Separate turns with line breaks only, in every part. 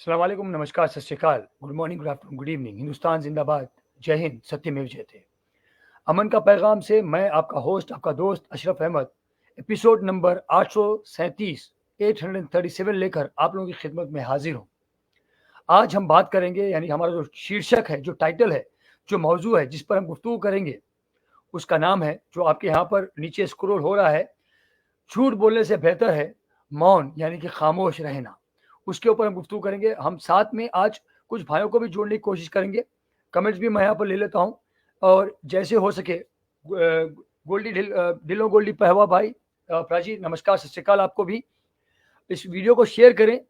अस्सलाम वालेकुम, नमस्कार, सत श्री अकाल, good morning, good afternoon, good evening, Hindustan ज़िंदाबाद, जय हिंद, सत्यमेव जयते। अमन का पैगाम से मैं आपका होस्ट, आपका दोस्त अशरफ अहमद, एपिसोड नंबर 837 837 लेकर आप लोगों की खिदमत में हाजिर हूँ। आज हम बात करेंगे यानी हमारा जो शीर्षक है, जो टाइटल है, जो मौजू है, जिस पर हम गुफ्तगू करेंगे, उसका नाम है, जो आपके यहाँ पर नीचे स्क्रॉल हो रहा है, झूठ बोलने से बेहतर है मौन यानी कि खामोश रहना। उसके ऊपर हम गुफ्तगू करेंगे। हम साथ में आज कुछ भाइयों को भी जोड़ने की कोशिश करेंगे। कमेंट्स भी मैं यहाँ पर ले लेता हूँ और जैसे हो सके दिलों गोल्डी पहवा भाई, प्राची नमस्कार, सत श्री अकाल आपको भी। इस वीडियो को शेयर करें।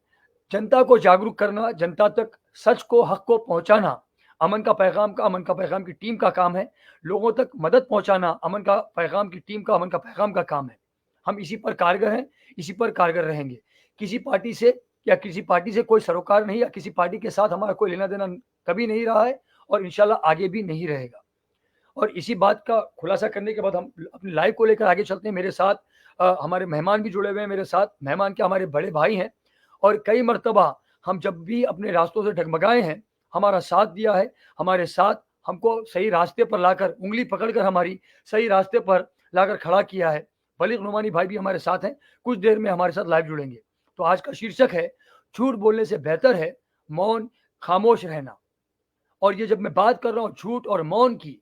जनता को जागरूक करना, जनता तक सच को, हक को पहुँचाना अमन का पैगाम की टीम का काम है। लोगों तक मदद पहुँचाना अमन का पैगाम की टीम का, अमन का पैगाम का काम है। हम इसी पर कारगर हैं, इसी पर कारगर रहेंगे। किसी पार्टी से या किसी पार्टी से कोई सरोकार नहीं, या किसी पार्टी के साथ हमारा कोई लेना-देना कभी नहीं रहा है और इंशाल्लाह आगे भी नहीं रहेगा। और इसी बात का खुलासा करने के बाद हम अपनी लाइव को लेकर आगे चलते हैं। मेरे साथ हमारे मेहमान भी जुड़े हुए हैं मेरे साथ। मेहमान क्या, हमारे बड़े भाई हैं और कई मर्तबा हम जब भी अपने रास्तों से डगमगाए हैं, हमारा साथ दिया है, हमारे साथ हमको सही रास्ते पर लाकर, उँगली पकड़कर हमारी सही रास्ते पर लाकर खड़ा किया है। बलीग नुमानी भाई भी हमारे साथ हैं, कुछ देर में हमारे साथ लाइव जुड़ेंगे। तो आज का शीर्षक है, झूठ बोलने से बेहतर है मौन खामोश रहना। और ये जब मैं बात कर रहा हूँ झूठ और मौन की,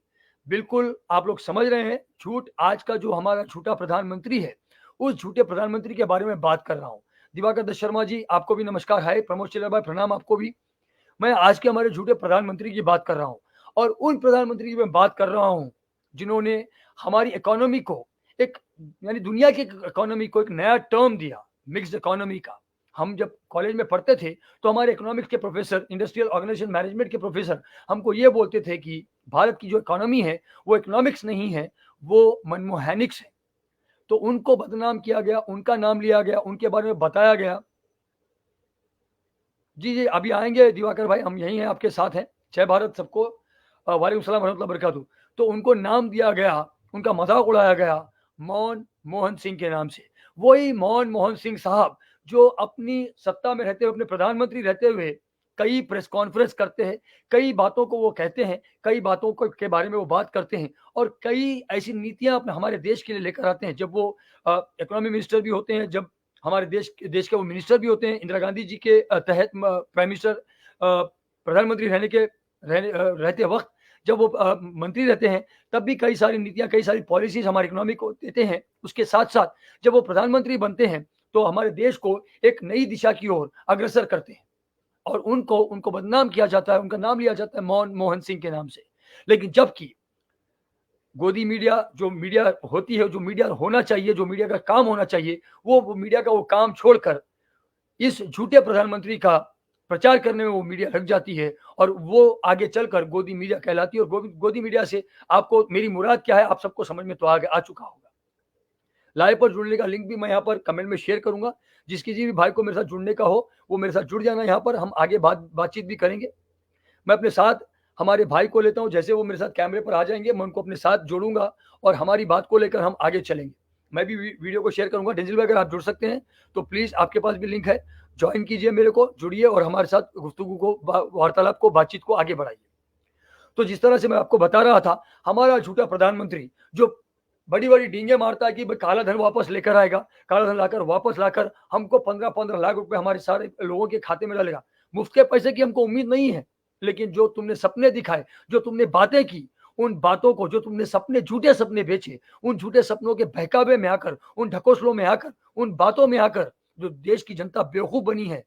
बिल्कुल आप लोग समझ रहे हैं, झूठ आज का जो हमारा झूठा प्रधानमंत्री है, उस झूठे प्रधानमंत्री के बारे में बात कर रहा हूँ। दिवाकर दत्त शर्मा जी, आपको भी नमस्कार। हाय प्रमोद चेलर भाई, प्रणाम आपको भी। मैं आज के हमारे झूठे प्रधानमंत्री की बात कर रहा हूँ और उन प्रधानमंत्री की मैं बात कर रहा हूँ जिन्होंने हमारी इकोनॉमी को एक, यानी दुनिया की इकोनॉमी को एक नया टर्म दिया, मिक्स्ड इकोनॉमी का। हम जब कॉलेज में पढ़ते थे तो हमारे इकोनॉमिक्स के प्रोफेसर, इंडस्ट्रियल ऑर्गेनाइजेशन मैनेजमेंट के प्रोफेसर हमको ये बोलते थे कि भारत की जो इकोनॉमी है वो इकोनॉमिक्स नहीं है, वो मनमोहनिक्स है। तो उनको बदनाम किया गया, उनका नाम लिया गया, उनके बारे में बताया गया। जी, जी, अभी आएँगे दिवाकर भाई, हम यहीं हैं, आपके साथ हैं। जय भारत सबको। वालेकुम सलाम रहमतुल्लाह बरकातहू। तो उनको नाम दिया गया, उनका मज़ाक उड़ाया गया मौन मोहन सिंह के नाम से। वही मौन मोहन सिंह साहब जो अपनी सत्ता में रहते हुए, अपने प्रधानमंत्री रहते हुए कई प्रेस कॉन्फ्रेंस करते हैं, कई बातों को वो कहते हैं, कई बातों को के बारे में वो बात करते हैं और कई ऐसी नीतियाँ अपने हमारे देश के लिए लेकर आते हैं। जब वो इकोनॉमी मिनिस्टर भी होते हैं, जब हमारे देश के वो मिनिस्टर भी होते हैं, इंदिरा गांधी जी के तहत प्राइम मिनिस्टर, प्रधानमंत्री रहते वक्त जब वो मंत्री रहते हैं, तब भी कई सारी नीतियाँ, कई सारी पॉलिसीज़ हमारी इकोनॉमी को देते हैं। उसके साथ-साथ जब वो प्रधानमंत्री बनते हैं, तो हमारे देश को एक नई दिशा की ओर अग्रसर करते हैं और उनको उनको बदनाम किया जाता है, उनका नाम लिया जाता है मौन मोहन सिंह के नाम से। लेकिन जबकि गोदी मीडिया, जो मीडिया होती है, जो मीडिया होना चाहिए, जो मीडिया का काम होना चाहिए, वो मीडिया का वो काम छोड़कर इस झूठे प्रधानमंत्री का प्रचार करने में वो मीडिया लग जाती है और वो आगे चलकर गोदी मीडिया कहलाती है। और गोदी मीडिया से आपको मेरी मुराद क्या है, आप सबको समझ में तो आ चुका होगा। लाइव पर जुड़ने का लिंक भी मैं यहाँ पर कमेंट में शेयर करूँगा। जिस किसी भी भाई को मेरे साथ जुड़ने का हो, वो मेरे साथ जुड़ जाना। यहाँ पर हम आगे बातचीत भी करेंगे। मैं अपने साथ हमारे भाई को लेता हूँ, जैसे वो मेरे साथ कैमरे पर आ जाएँगे, मैं उनको अपने साथ जोड़ूँगा और हमारी बात को लेकर हम आगे चलेंगे। मैं भी वीडियो को शेयर करूँगा। डेंजिल भाई, अगर आप जुड़ सकते हैं, तो प्लीज़, आपके पास भी लिंक है, जॉइन कीजिए मेरे को, जुड़िए और हमारे साथ गुफ्तगू को, वार्तालाप को, बातचीत को आगे बढ़ाइए। तो जिस तरह से मैं आपको बता रहा था, हमारा झूठा प्रधानमंत्री जो बड़ी-बड़ी डींगे मारता है कि भाई काला धन वापस लेकर आएगा, काला धन वापस लाकर हमको 15-15 लाख रुपए हमारे सारे लोगों के खाते में डालेगा। मुफ्त के पैसे की हमको उम्मीद नहीं है, लेकिन जो तुमने सपने दिखाए, जो तुमने बातें की, उन बातों को, जो तुमने सपने, झूठे सपने बेचे, उन झूठे सपनों के बहकावे में आकर, उन ढकोसलों में आकर, उन बातों में आकर जो देश की जनता बेवकूफ़ बनी है,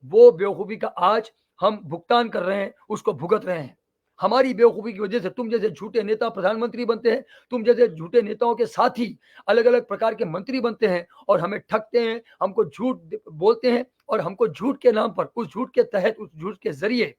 वो बेवकूफ़ी का आज हम भुगतान कर रहे हैं, उसको भुगत रहे हैं। हमारी बेवकूफ़ी की वजह से तुम जैसे झूठे नेता प्रधानमंत्री बनते हैं, तुम जैसे झूठे नेताओं के साथ ही अलग-अलग प्रकार के मंत्री बनते हैं और हमें ठगते हैं, हमको झूठ बोलते हैं और हमको झूठ के नाम पर, उस झूठ के तहत, उस झूठ के ज़रिए,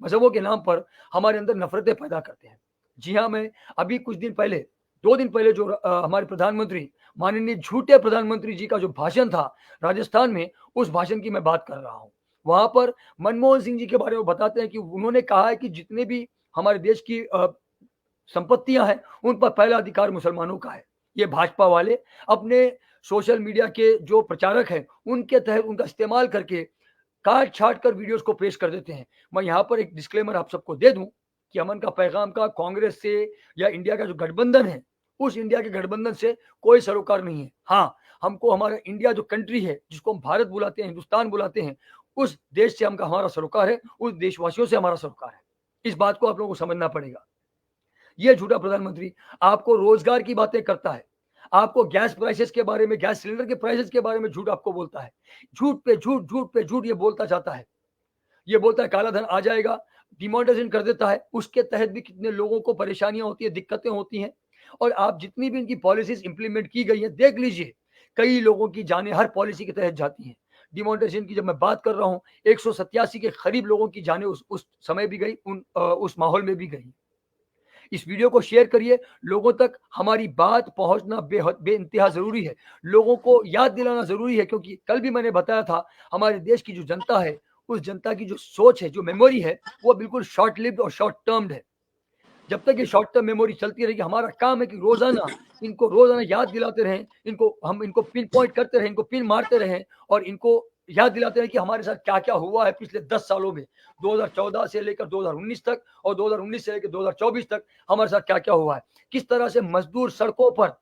मज़हबों के नाम पर हमारे अंदर नफ़रतें पैदा करते हैं। जी हाँ, मैं अभी कुछ दिन पहले, 2 दिन पहले जो हमारे प्रधानमंत्री, माननीय झूठे प्रधानमंत्री जी का जो भाषण था राजस्थान में, उस भाषण की मैं बात कर रहा हूँ। वहाँ पर मनमोहन सिंह जी के बारे में बताते हैं कि उन्होंने कहा है कि जितने भी हमारे देश की संपत्तियाँ हैं, उन पर पहला अधिकार मुसलमानों का है। ये भाजपा वाले अपने सोशल मीडिया के जो प्रचारक हैं, उनके तहत उनका इस्तेमाल करके काट छाट कर वीडियोस को पेश कर देते हैं। मैं यहाँ पर एक डिस्क्लेमर आप सबको दे दूं कि अमन का पैगाम का कांग्रेस से या इंडिया का जो गठबंधन है, उस इंडिया के गठबंधन से कोई सरोकार नहीं है। हाँ, हमको हमारा इंडिया जो कंट्री है, जिसको हम भारत बुलाते हैं, हिंदुस्तान बुलाते हैं, उस देश से हमका हमारा सरोकार है, उस देशवासियों से हमारा सरोकार है। इस बात को आप लोगों को समझना पड़ेगा। ये झूठा प्रधानमंत्री आपको रोजगार की बातें करता है, आपको गैस प्राइसेस के बारे में, गैस सिलेंडर के प्राइसेस के बारे में झूठ आपको बोलता है। झूठ पे झूठ, झूठ पे झूठ ये बोलता जाता है। ये बोलता है काला धन आ जाएगा, डिमोनेटाइजेशन कर देता है, उसके तहत भी कितने लोगों को परेशानियां होती है, दिक्कतें होती हैं। और आप जितनी भी इनकी पॉलिसीज इंप्लीमेंट की गई है, देख लीजिए, कई लोगों की जानें हर पॉलिसी के तहत जाती हैं। डिमोनेटाइजेशन की जब मैं बात कर रहा हूँ, 187 के करीब लोगों की जानें उस समय भी गई, उस माहौल में भी गई। इस वीडियो को शेयर करिए, लोगों तक हमारी बात पहुंचना बेइंतहा जरूरी है, लोगों को याद दिलाना जरूरी है, क्योंकि कल भी मैंने बताया था, हमारे देश की जो जनता है, उस जनता की जो सोच है, जो मेमोरी है, वो बिल्कुल शॉर्ट लिव्ड और शॉर्ट टर्म्ड है। जब तक ये शॉर्ट टर्म मेमोरी चलती रहेगी, हमारा काम है कि रोजाना याद दिलाते रहें, इनको पिन पॉइंट करते रहें, इनको पिन मारते रहें, और इनको याद दिलाते हैं कि हमारे साथ क्या क्या हुआ है पिछले 10 सालों में, 2014 से लेकर 2019 तक, और 2019 से लेकर 2024 तक हमारे साथ क्या क्या हुआ है। किस तरह से मजदूर सड़कों पर,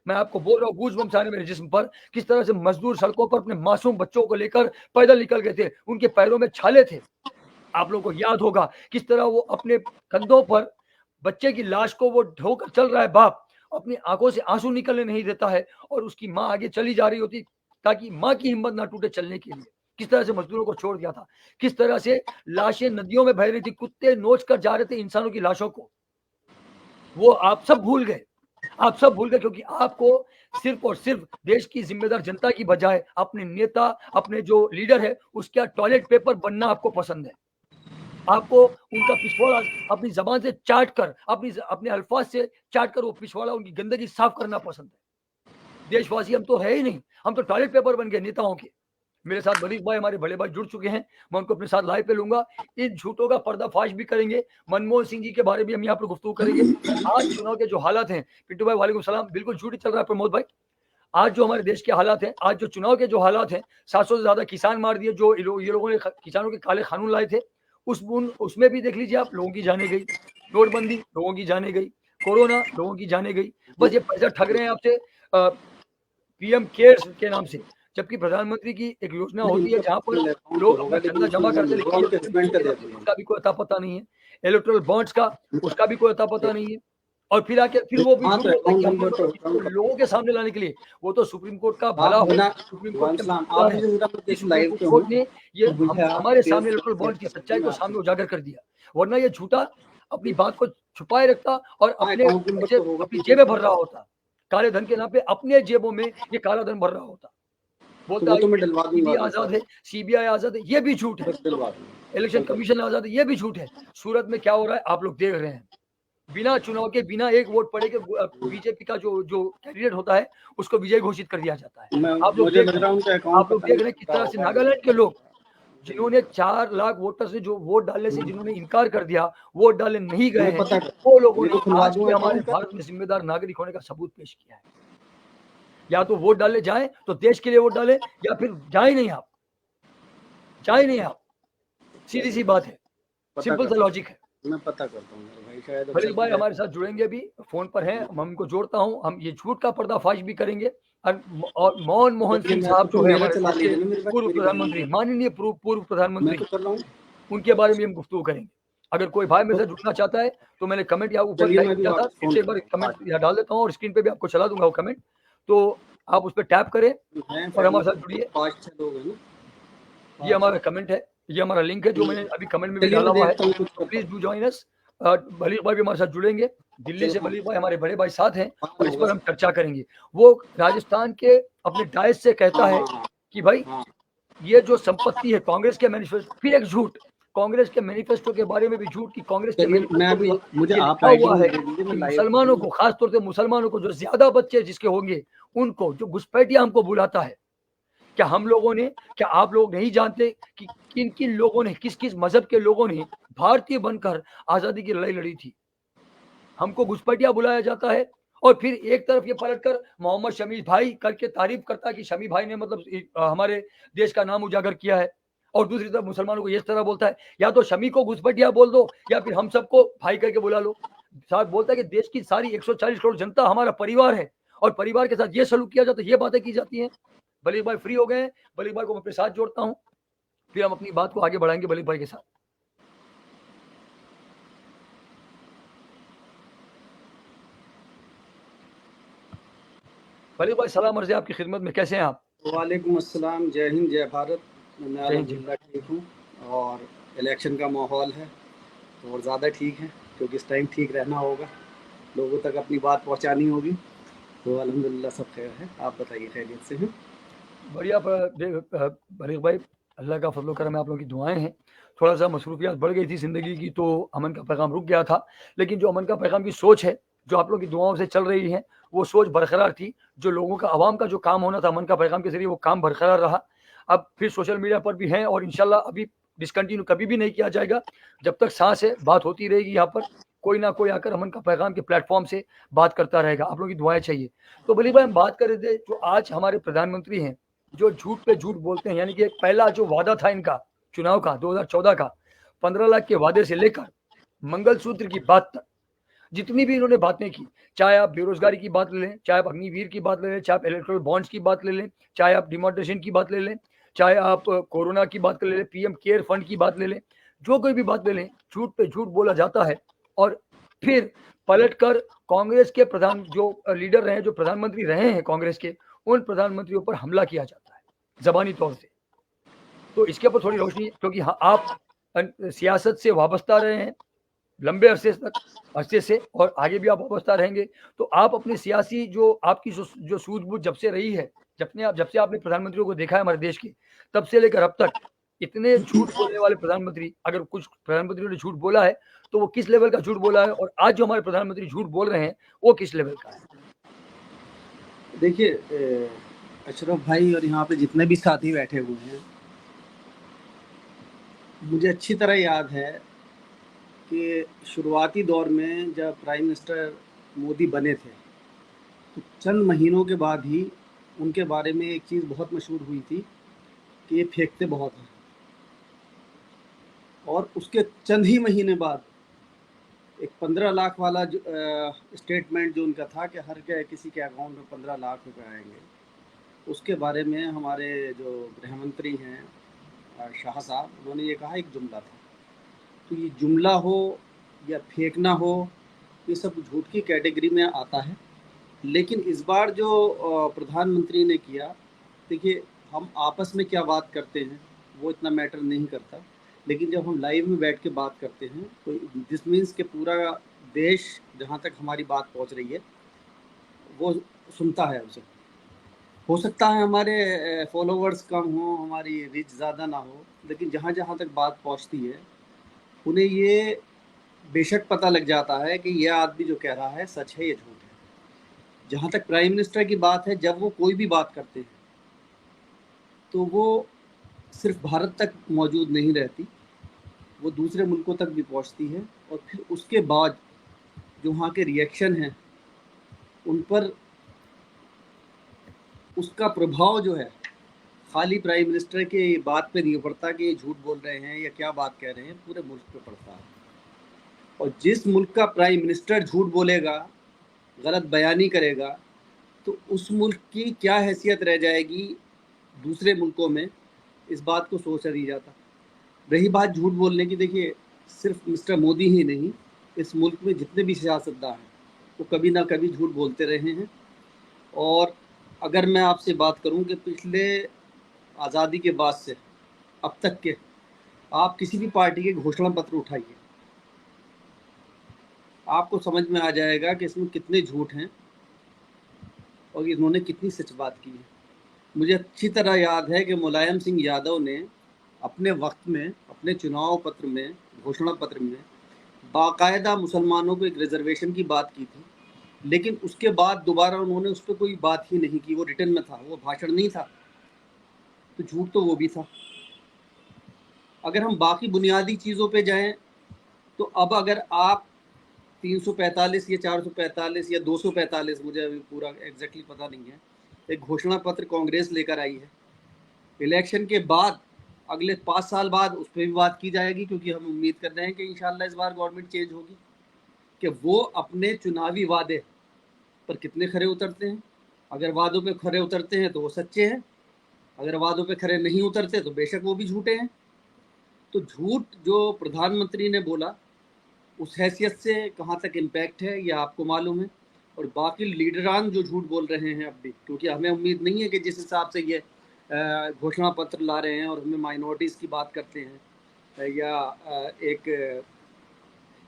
मैं आपको बोल रहा हूँ, गूज़बम्स आने मेरे जिस्म पर, किस तरह से मजदूर सड़कों पर अपने मासूम बच्चों को लेकर पैदल निकल गए थे, उनके पैरों में छाले थे। आप लोगों को याद होगा किस तरह वो अपने कंधों पर बच्चे की लाश को वो ढोकर चल रहा है, बाप अपनी आंखों से आंसू निकलने नहीं देता है, और उसकी माँ आगे चली जा रही होती ताकि माँ की हिम्मत ना टूटे चलने के लिए। किस तरह से मजदूरों को छोड़ दिया था, किस तरह से लाशें नदियों में बह रही थी, कुत्ते नोच कर जा रहे थे इंसानों की लाशों को। वो आप सब भूल गए, आप सब भूल गए, क्योंकि आपको सिर्फ और सिर्फ देश की जिम्मेदार जनता की बजाय अपने नेता, अपने जो लीडर है, उसका टॉयलेट पेपर बनना आपको पसंद है। आपको उनका पिछवाड़ा अपनी जबान से चाट कर, अपने अल्फाज से चाट कर वो पिछवाड़ा, उनकी गंदगी साफ करना पसंद है। देशवासी हम तो है ही नहीं, हम तो टॉयलेट पेपर बन गए नेताओं के। मेरे साथ मलिक भाई, हमारे बड़े भाई जुड़ चुके हैं, मैं उनको अपने साथ लाइव पे लूंगा, इन झूठों का पर्दाफाश भी करेंगे। मनमोहन सिंह जी के बारे में हम यहाँ पर गुफ्तगू करेंगे। आज चुनाव के जो हालात हैं, पिंटू भाई वालेकुम सलाम, बिल्कुल झूठ ही चल रहा है प्रमोद भाई। आज जो हमारे देश के हालात हैं, आज जो चुनाव के जो हालात हैं, 700 से ज्यादा किसान मार दिए, जो ये लोगों ने किसानों के काले कानून लाए थे, उसमें भी देख लीजिए आप, लोगों की जाने गई। नोटबंदी, लोगों की जाने गई। कोरोना, लोगों की जाने गई। बस ये पैसा ठग रहे हैं आपसे पीएम केयर्स के नाम से, जबकि प्रधानमंत्री की एक योजना होती है जहां पर लोग अपना चंदा जमा करते हैं, लेकिन उसका भी कोई अता पता नहीं है। इलेक्टोरल बॉन्ड्स का, उसका भी कोई अता पता नहीं है। और फिर वो भी झूठ बोलता है कि हम लोगों के सामने लाने के लिए, वो तो सुप्रीम कोर्ट का भला हो, सुप्रीम कोर्ट सुप्रीम कोर्ट ने ये हमारे सामने इलेक्टोरल बॉन्ड की सच्चाई को सामने उजागर कर दिया, वरना ये झूठा अपनी बात को छुपाए रखता और अपनी जेबें भर रहा होता। काले धन के नाम पे अपने जेबों में ये काला धन भर रहा होता। बोलता है आजाद है, सीबीआई आजाद है, ये भी झूठ है। इलेक्शन कमीशन आजाद है, ये भी झूठ है। सूरत में क्या हो रहा है आप लोग देख रहे हैं। बिना चुनाव के, बिना एक वोट पड़े के बीजेपी का जो कैंडिडेट होता है, उसको विजय घोषित कर दिया जाता है। आप लोग देख रहे हैं किस तरह से नागालैंड के लोग, जिन्होंने 4 लाख वोटर से जो वोट डालने से जिन्होंने इनकार कर दिया, वोट डालने नहीं गए हैं, वो लोगों ने आज भी हमारे भारत में जिम्मेदार नागरिक होने का सबूत पेश किया है। या तो वोट डालने जाए तो देश के लिए वोट डाले, या फिर जाए नहीं आप, जाए नहीं आप। सीधी सी बात है, सिंपल सा लॉजिक है।
मैं पता करता हूँ भाई, शायद
खलील भाई हमारे साथ जुड़ेंगे, अभी फोन पर हैं, हम उनको जोड़ता हूँ। हम ये झूठ का पर्दाफाश भी करेंगे, और मनमोहन सिंह साहब जो है हमारे पूर्व प्रधानमंत्री, माननीय पूर्व प्रधानमंत्री, उनके बारे में हम गुफ्तगू करेंगे। अगर कोई भाई मेरे साथ जुड़ना चाहता है तो मैंने कमेंट यहाँ ऊपर टाइप किया था, फिर से एक बार कमेंट यहाँ डाल देता हूँ, और स्क्रीन पे भी आपको चला दूंगा वो कमेंट, तो आप उस पर टैप करें और हमारे साथ जुड़िए। ये हमारा कमेंट है, ये हमारा लिंक है जो मैंने अभी कमेंट में भी डाला हुआ है, प्लीज डू जॉइन अस। बलीग भाई भी हमारे साथ जुड़ेंगे, दिल्ली से बलीग भाई हमारे बड़े भाई साथ हैं, और इस पर हम चर्चा करेंगे। वो राजस्थान के अपने डायस से कहता है कि भाई ये जो संपत्ति है कांग्रेस के मैनिफेस्टो, फिर एक झूठ, कांग्रेस के मैनिफेस्टो के बारे में भी झूठ की कांग्रेस के मैनिफेस्टो मुझे लिखा हुआ है कि मुसलमानों को, खासतौर से मुसलमानों को, जो ज्यादा बच्चे जिसके होंगे, उनको जो घुसपैठिया हमको बुलाता है। क्या हम लोगों ने, क्या आप लोग नहीं जानते कि किन किन लोगों ने, किस किस मजहब के लोगों ने भारतीय बनकर आजादी की लड़ाई लड़ी थी। हमको घुसपैठिया बुलाया जाता है, और फिर एक तरफ ये पलटकर मोहम्मद शमी भाई करके तारीफ करता है कि शमी भाई ने मतलब हमारे देश का नाम उजागर किया है, और दूसरी तरफ मुसलमानों को इस तरह बोलता है, या तो शमी को घुसपैठिया बोल दो या फिर हम सबको भाई करके बुला लो। साथ बोलता है कि देश की सारी 140 करोड़ जनता हमारा परिवार है और परिवार के साथ ये सलूक किया जाता है, ये बातें की जाती हैं। बलीग भाई फ्री हो गए हैं, बलीग भाई को मैं अपने साथ जोड़ता हूँ, फिर हम अपनी बात को आगे बढ़ाएंगे बलीग भाई के साथ। बलीग भाई सलाम अर्ज़ है आपकी खिदमत में, कैसे हैं आप?
वालेकुम अस्सलाम, जय हिंद जय भारत। मैं
जय हिंद जी।
अल्हम्दुलिल्लाह ठीक हूँ। और इलेक्शन का माहौल है तो और ज़्यादा ठीक है, क्योंकि इस टाइम ठीक रहना होगा, लोगों तक अपनी बात पहुँचानी होगी। तो अल्हम्दुलिल्लाह सब खैर है। आप बताइए, खैरियत से हैं?
बढ़िया बलीग भाई, अल्लाह का फजल करम है, आप लोगों की दुआएं हैं। थोड़ा सा मसरूफियात बढ़ गई थी ज़िंदगी की, तो अमन का पैगाम रुक गया था, लेकिन जो अमन का पैगाम की सोच है, जो आप लोगों की दुआओं से चल रही है, वो सोच बरकरार थी। जो लोगों का, आवाम का जो काम होना था अमन का पैगाम के जरिए, वो काम बरकरार रहा। अब फिर सोशल मीडिया पर भी हैं और इंशाल्लाह अभी डिसकंटिन्यू कभी भी नहीं किया जाएगा। जब तक सांस है बात होती रहेगी। यहाँ पर कोई ना कोई आकर अमन का पैगाम के प्लेटफॉर्म से बात करता रहेगा। आप लोगों की दुआएं चाहिए। तो बली भाई, हम बात कर रहे थे जो आज हमारे प्रधानमंत्री हैं, जो झूठ पे झूठ बोलते हैं, यानी कि पहला जो वादा था इनका चुनाव का 2014 का, 15 लाख के वादे से लेकर मंगलसूत्र की बात तक, जितनी भी इन्होंने बातें की, चाहे आप बेरोजगारी की बात ले लें, चाहे आप अग्निवीर की बात ले लें, चाहे आप इलेक्ट्रोल बॉन्ड्स की बात ले लें, चाहे आप डिमोनेटाइजेशन की बात ले लें, चाहे आप कोरोना की बात ले लें, पीएम केयर फंड की बात ले लें, जो कोई भी बात ले लें, झूठ पे झूठ बोला जाता है। और फिर पलटकर कांग्रेस के प्रधान जो लीडर रहे, जो प्रधानमंत्री रहे हैं कांग्रेस के, उन प्रधानमंत्रियों पर हमला किया जाता है जबानी तौर से। तो इसके ऊपर थोड़ी रोशनी, क्योंकि हाँ, आप सियासत से वाबस्ता रहे हैं लंबे अरसे से, और आगे भी आप वाबस्ता रहेंगे। तो आप अपने सियासी जो आपकी जो सूझबूझ जब से रही है, जब से आपने प्रधानमंत्रियों को देखा है हमारे देश के, तब से लेकर अब तक, इतने झूठ बोलने वाले प्रधानमंत्री, अगर कुछ प्रधानमंत्रियों ने झूठ बोला है तो वो किस लेवल का झूठ बोला है, और आज जो हमारे प्रधानमंत्री झूठ बोल रहे हैं वो किस लेवल का है?
देखिए, अशरफ भाई और यहाँ पे जितने भी साथी बैठे हुए हैं, मुझे अच्छी तरह याद है कि शुरुआती दौर में जब प्राइम मिनिस्टर मोदी बने थे, तो चंद महीनों के बाद ही उनके बारे में एक चीज़ बहुत मशहूर हुई थी कि ये फेंकते बहुत हैं। और उसके चंद ही महीने बाद एक 15 लाख वाला जो स्टेटमेंट जो उनका था कि हर किसी के अकाउंट में 15 लाख रुपए आएंगे, उसके बारे में हमारे जो गृह मंत्री हैं शाह साहब, उन्होंने ये कहा एक जुमला था। तो ये जुमला हो या फेंकना हो, ये सब झूठ की कैटेगरी में आता है। लेकिन इस बार जो प्रधानमंत्री ने किया, देखिए हम आपस में क्या बात करते हैं वो इतना मैटर नहीं करता, लेकिन जब हम लाइव में बैठ के बात करते हैं तो दिस मीन्स कि पूरा देश जहाँ तक हमारी बात पहुँच रही है वो सुनता है उसे। हो सकता है हमारे फॉलोवर्स कम हो, हमारी रीच ज़्यादा ना हो, लेकिन जहाँ जहाँ तक बात पहुँचती है उन्हें ये बेशक पता लग जाता है कि यह आदमी जो कह रहा है सच है या झूठ है। जहाँ तक प्राइम मिनिस्टर की बात है, जब वो कोई भी बात करते हैं तो वो सिर्फ भारत तक मौजूद नहीं रहती, वो दूसरे मुल्कों तक भी पहुँचती है, और फिर उसके बाद जो वहाँ के रिएक्शन हैं उन पर उसका प्रभाव जो है खाली प्राइम मिनिस्टर के बात पे नहीं पड़ता कि ये झूठ बोल रहे हैं या क्या बात कह रहे हैं, पूरे मुल्क पे पड़ता है। और जिस मुल्क का प्राइम मिनिस्टर झूठ बोलेगा, गलत बयानी करेगा, तो उस मुल्क की क्या हैसियत रह जाएगी दूसरे मुल्कों में, इस बात को सोचा नहीं जाता। रही बात झूठ बोलने की, देखिए सिर्फ मिस्टर मोदी ही नहीं, इस मुल्क में जितने भी सियासतदान हैं वो कभी ना कभी झूठ बोलते रहे हैं। और अगर मैं आपसे बात करूं कि पिछले आज़ादी के बाद से अब तक के आप किसी भी पार्टी के घोषणा पत्र उठाइए, आपको समझ में आ जाएगा कि इसमें कितने झूठ हैं और इन्होंने कितनी सच बात की है। मुझे अच्छी तरह याद है कि मुलायम सिंह यादव ने अपने वक्त में अपने चुनाव पत्र में, घोषणा पत्र में बाकायदा मुसलमानों को एक रिजर्वेशन की बात की थी, लेकिन उसके बाद दोबारा उन्होंने उस पर कोई बात ही नहीं की। वो रिटर्न में था, वो भाषण नहीं था, तो झूठ तो वो भी था। अगर हम बाकी बुनियादी चीज़ों पे जाएं, तो अब अगर आप 345 या 445 या 245, मुझे अभी पूरा एग्जैक्टली पता नहीं है, एक घोषणा पत्र कांग्रेस लेकर आई है। इलेक्शन के बाद अगले 5 साल बाद उस पर भी बात की जाएगी, क्योंकि हम उम्मीद कर रहे हैं कि इंशाल्लाह इस बार गवर्नमेंट चेंज होगी, कि वो अपने चुनावी वादे पर कितने खरे उतरते हैं। अगर वादों पे खरे उतरते हैं तो वो सच्चे हैं, अगर वादों पे खरे नहीं उतरते तो बेशक वो भी झूठे हैं। तो झूठ जो प्रधानमंत्री ने बोला उस हैसियत से कहाँ तक इम्पैक्ट है ये आपको मालूम है, और बाकी लीडरान जो झूठ बोल रहे हैं अब भी, क्योंकि हमें उम्मीद नहीं है कि जिस हिसाब से ये घोषणा पत्र ला रहे हैं और हमें माइनॉरिटीज़ की बात करते हैं, या एक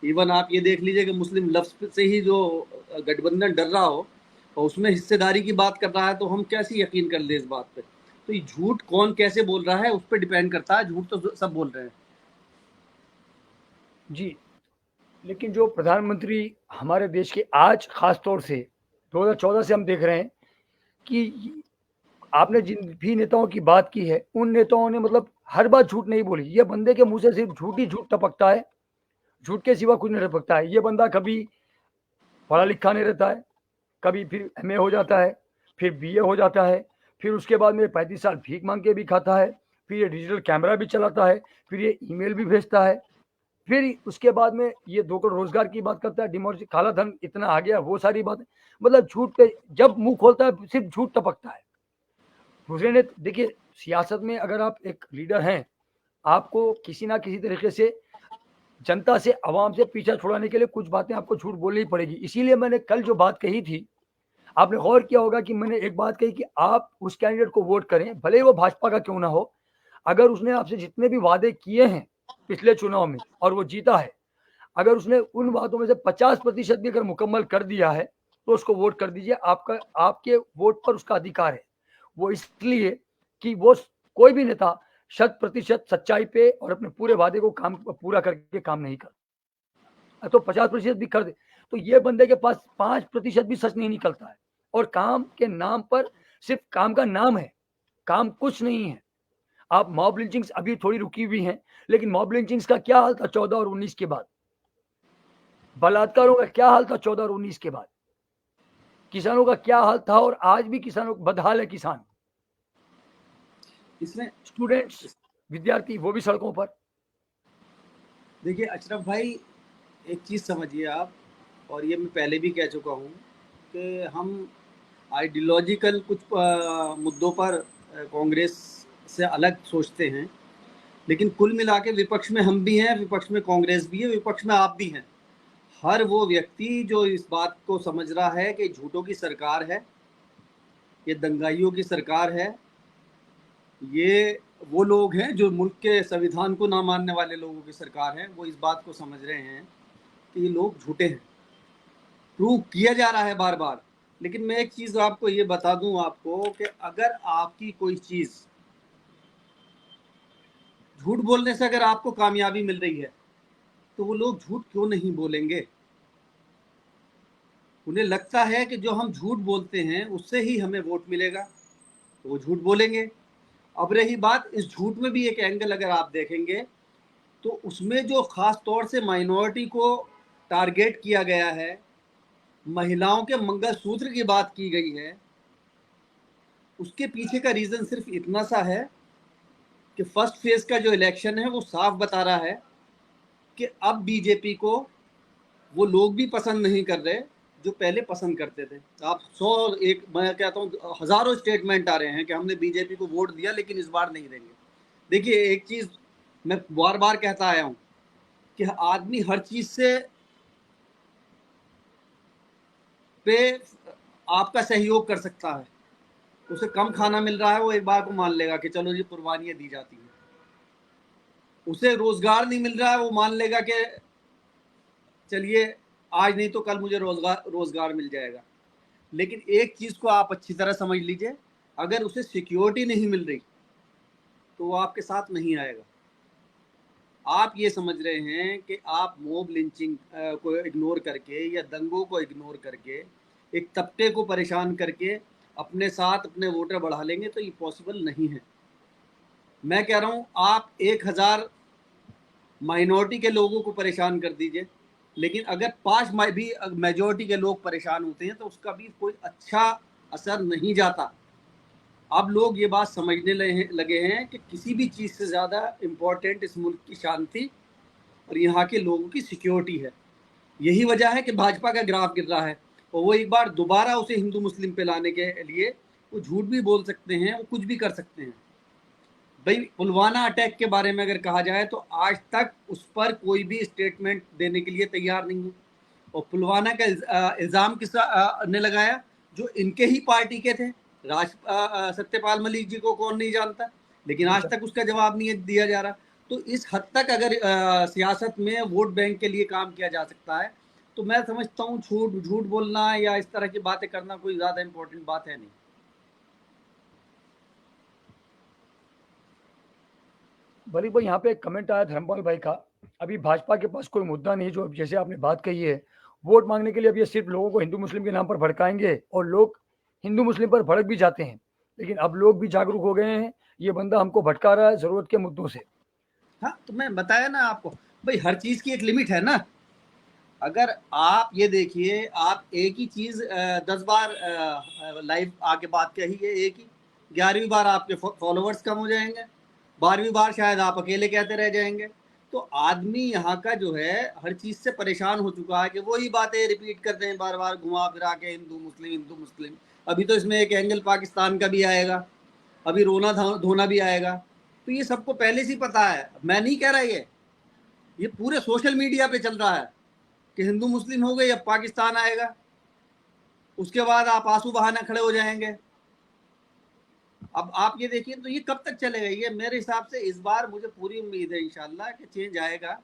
इवन आप ये देख लीजिए कि मुस्लिम लफ्ज़ से ही जो गठबंधन डर रहा हो और उसमें हिस्सेदारी की बात कर रहा है, तो हम कैसे यकीन कर लें इस बात पे। तो ये झूठ कौन कैसे बोल रहा है उस पर डिपेंड करता है, झूठ तो सब बोल रहे हैं।
जी, लेकिन जो प्रधानमंत्री हमारे देश के आज खास तौर से 2014 से हम देख रहे हैं कि आपने जिन भी नेताओं की बात की है, उन नेताओं ने मतलब हर बात झूठ नहीं बोली। ये बंदे के मुँह से सिर्फ झूठ ही झूठ टपकता है, झूठ के सिवा कुछ नहीं टपकता है। ये बंदा कभी पढ़ा लिखा नहीं रहता है, कभी फिर एमए हो जाता है, फिर बीए हो जाता है, फिर उसके बाद में 35 साल भीख मांग के भी खाता है, फिर ये डिजिटल कैमरा भी चलाता है, फिर ये ईमेल भी भेजता है, फिर उसके बाद में ये 2 करोड़ रोजगार की बात करता है, डिमोज काला धन इतना आ गया, वो सारी बातें। मतलब झूठ पे जब मुंह खोलता है सिर्फ झूठ टपकता है। दूसरे ने देखिए, सियासत में अगर आप एक लीडर हैं, आपको किसी ना किसी तरीके से जनता से, आवाम से पीछा छुड़ाने के लिए कुछ बातें आपको झूठ बोलनी ही पड़ेगी। इसीलिए मैंने कल जो बात कही थी, आपने गौर किया होगा कि मैंने एक बात कही कि आप उस कैंडिडेट को वोट करें, भले ही वो भाजपा का क्यों ना हो। अगर उसने आपसे जितने भी वादे किए हैं पिछले चुनाव में और वो जीता है, अगर उसने उन वादों में से 50% भी अगर मुकम्मल कर दिया है, तो उसको वोट कर दीजिए। आपका आपके वोट पर उसका अधिकार है। वो इसलिए कि वो कोई भी नेता 100% सच्चाई पे और अपने पूरे वादे को पूरा करके काम नहीं करता। तो 50% भी कर दे, तो ये बंदे के पास 5% भी सच नहीं निकलता है। और काम के नाम पर सिर्फ काम का नाम है, काम कुछ नहीं है। आप मॉब लिंचिंग्स अभी थोड़ी रुकी हुई हैं, लेकिन मॉब लिंचिंग्स का क्या हाल था 14 और 19 के बाद? बलात्कारों का क्या हाल था 14 और 19 के बाद? किसानों का क्या हाल था और आज भी किसानों बदहाल है किसान।
इसमें
स्टूडेंट्स, विद्यार्थी वो भी सड़कों पर।
देखिए अशरफ भाई, एक चीज़ समझिए आप, और ये मैं पहले भी कह चुका हूँ कि हम आइडियोलॉजिकल कुछ मुद्दों पर कांग्रेस से अलग सोचते हैं, लेकिन कुल मिला के विपक्ष में हम भी हैं, विपक्ष में कांग्रेस भी है, विपक्ष में आप भी हैं। हर वो व्यक्ति जो इस बात को समझ रहा है कि झूठों की सरकार है, ये दंगाइयों की सरकार है, ये वो लोग हैं जो मुल्क के संविधान को ना मानने वाले लोगों की सरकार है, वो इस बात को समझ रहे हैं कि ये लोग झूठे हैं। प्रूव किया जा रहा है बार बार। लेकिन मैं एक चीज़ आपको ये बता दूं आपको कि अगर आपकी कोई चीज़ झूठ बोलने से अगर आपको कामयाबी मिल रही है, तो वो लोग झूठ क्यों नहीं बोलेंगे? उन्हें लगता है कि जो हम झूठ बोलते हैं उससे ही हमें वोट मिलेगा, तो वो झूठ बोलेंगे। अब रही बात, इस झूठ में भी एक एंगल अगर आप देखेंगे तो उसमें जो ख़ास तौर से माइनॉरिटी को टारगेट किया गया है, महिलाओं के मंगलसूत्र की बात की गई है, उसके पीछे का रीज़न सिर्फ इतना सा है कि फर्स्ट फेज़ का जो इलेक्शन है वो साफ बता रहा है कि अब बीजेपी को वो लोग भी पसंद नहीं कर रहे जो पहले पसंद करते थे। आप 100 एक मैं कहता हूँ हज़ारों स्टेटमेंट आ रहे हैं कि हमने बीजेपी को वोट दिया लेकिन इस बार नहीं देंगे। देखिए एक चीज़ मैं बार बार कहता आया हूँ कि आदमी हर चीज़ से पे आपका सहयोग कर सकता है। उसे कम खाना मिल रहा है, वो एक बार को मान लेगा कि चलो जी कुर्बानियाँ दी जाती हैं। उसे रोज़गार नहीं मिल रहा है, वो मान लेगा कि चलिए आज नहीं तो कल मुझे रोज़गार मिल जाएगा। लेकिन एक चीज़ को आप अच्छी तरह समझ लीजिए, अगर उसे सिक्योरिटी नहीं मिल रही तो वो आपके साथ नहीं आएगा। आप ये समझ रहे हैं कि आप मॉब लिंचिंग को इग्नोर करके या दंगों को इग्नोर करके एक तबके को परेशान करके अपने साथ अपने वोटर बढ़ा लेंगे, तो ये पॉसिबल नहीं है। मैं कह रहा हूँ आप 1000 माइनॉरिटी के लोगों को परेशान कर दीजिए, लेकिन अगर 5 भी मेजॉरिटी के लोग परेशान होते हैं तो उसका भी कोई अच्छा असर नहीं जाता। अब लोग ये बात समझने लगे हैं कि किसी भी चीज़ से ज़्यादा इम्पोर्टेंट इस मुल्क की शांति और यहाँ के लोगों की सिक्योरिटी है। यही वजह है कि भाजपा का ग्राफ गिर रहा है, और वो एक बार दोबारा उसे हिंदू मुस्लिम पे लाने के लिए वो झूठ भी बोल सकते हैं, वो कुछ भी कर सकते हैं। भाई पुलवामा अटैक के बारे में अगर कहा जाए तो आज तक उस पर कोई भी स्टेटमेंट देने के लिए तैयार नहीं है, और पुलवामा का इल्ज़ाम किस ने लगाया? जो इनके ही पार्टी के थे। सत्यपाल मलिक जी को कौन नहीं जानता, लेकिन आज तक उसका जवाब नहीं दिया जा रहा। तो इस हद तक अगर सियासत में वोट बैंक के लिए काम किया जा सकता है, तो मैं समझता हूँ झूठ बोलना या इस तरह की बातें करना कोई ज़्यादा इम्पोर्टेंट बात है नहीं।
बली भाई, यहाँ पे एक कमेंट आया धर्मपाल भाई का, अभी भाजपा के पास कोई मुद्दा नहीं, जो जैसे आपने बात कही है वोट मांगने के लिए, अब ये सिर्फ लोगों को हिंदू मुस्लिम के नाम पर भड़काएंगे, और लोग हिंदू मुस्लिम पर भड़क भी जाते हैं, लेकिन अब लोग भी जागरूक हो गए हैं, ये बंदा हमको भटका रहा है जरूरत के मुद्दों से।
हाँ, तो मैं बताया ना आपको, भाई हर चीज़ की एक लिमिट है ना। अगर आप ये देखिए, आप एक ही चीज़ 10 बार लाइव आके बात कही है, एक ही 11वीं बार आपके फॉलोवर्स कम हो जाएंगे, 12वीं बार शायद आप अकेले कहते रह जाएंगे। तो आदमी यहाँ का जो है हर चीज़ से परेशान हो चुका है कि वही बातें रिपीट करते हैं बार बार घुमा फिरा के, हिंदू मुस्लिम हिंदू मुस्लिम। अभी तो इसमें एक एंगल पाकिस्तान का भी आएगा, अभी रोना धोना भी आएगा। तो ये सबको पहले से ही पता है, मैं नहीं कह रहा, ये पूरे सोशल मीडिया पे चल रहा है कि हिंदू मुस्लिम हो गए, अब पाकिस्तान आएगा, उसके बाद आप आंसू बहाना खड़े हो जाएंगे। अब आप ये देखिए, तो ये कब तक चलेगा? ये मेरे हिसाब से इस बार मुझे पूरी उम्मीद है इंशाल्लाह कि चेंज आएगा,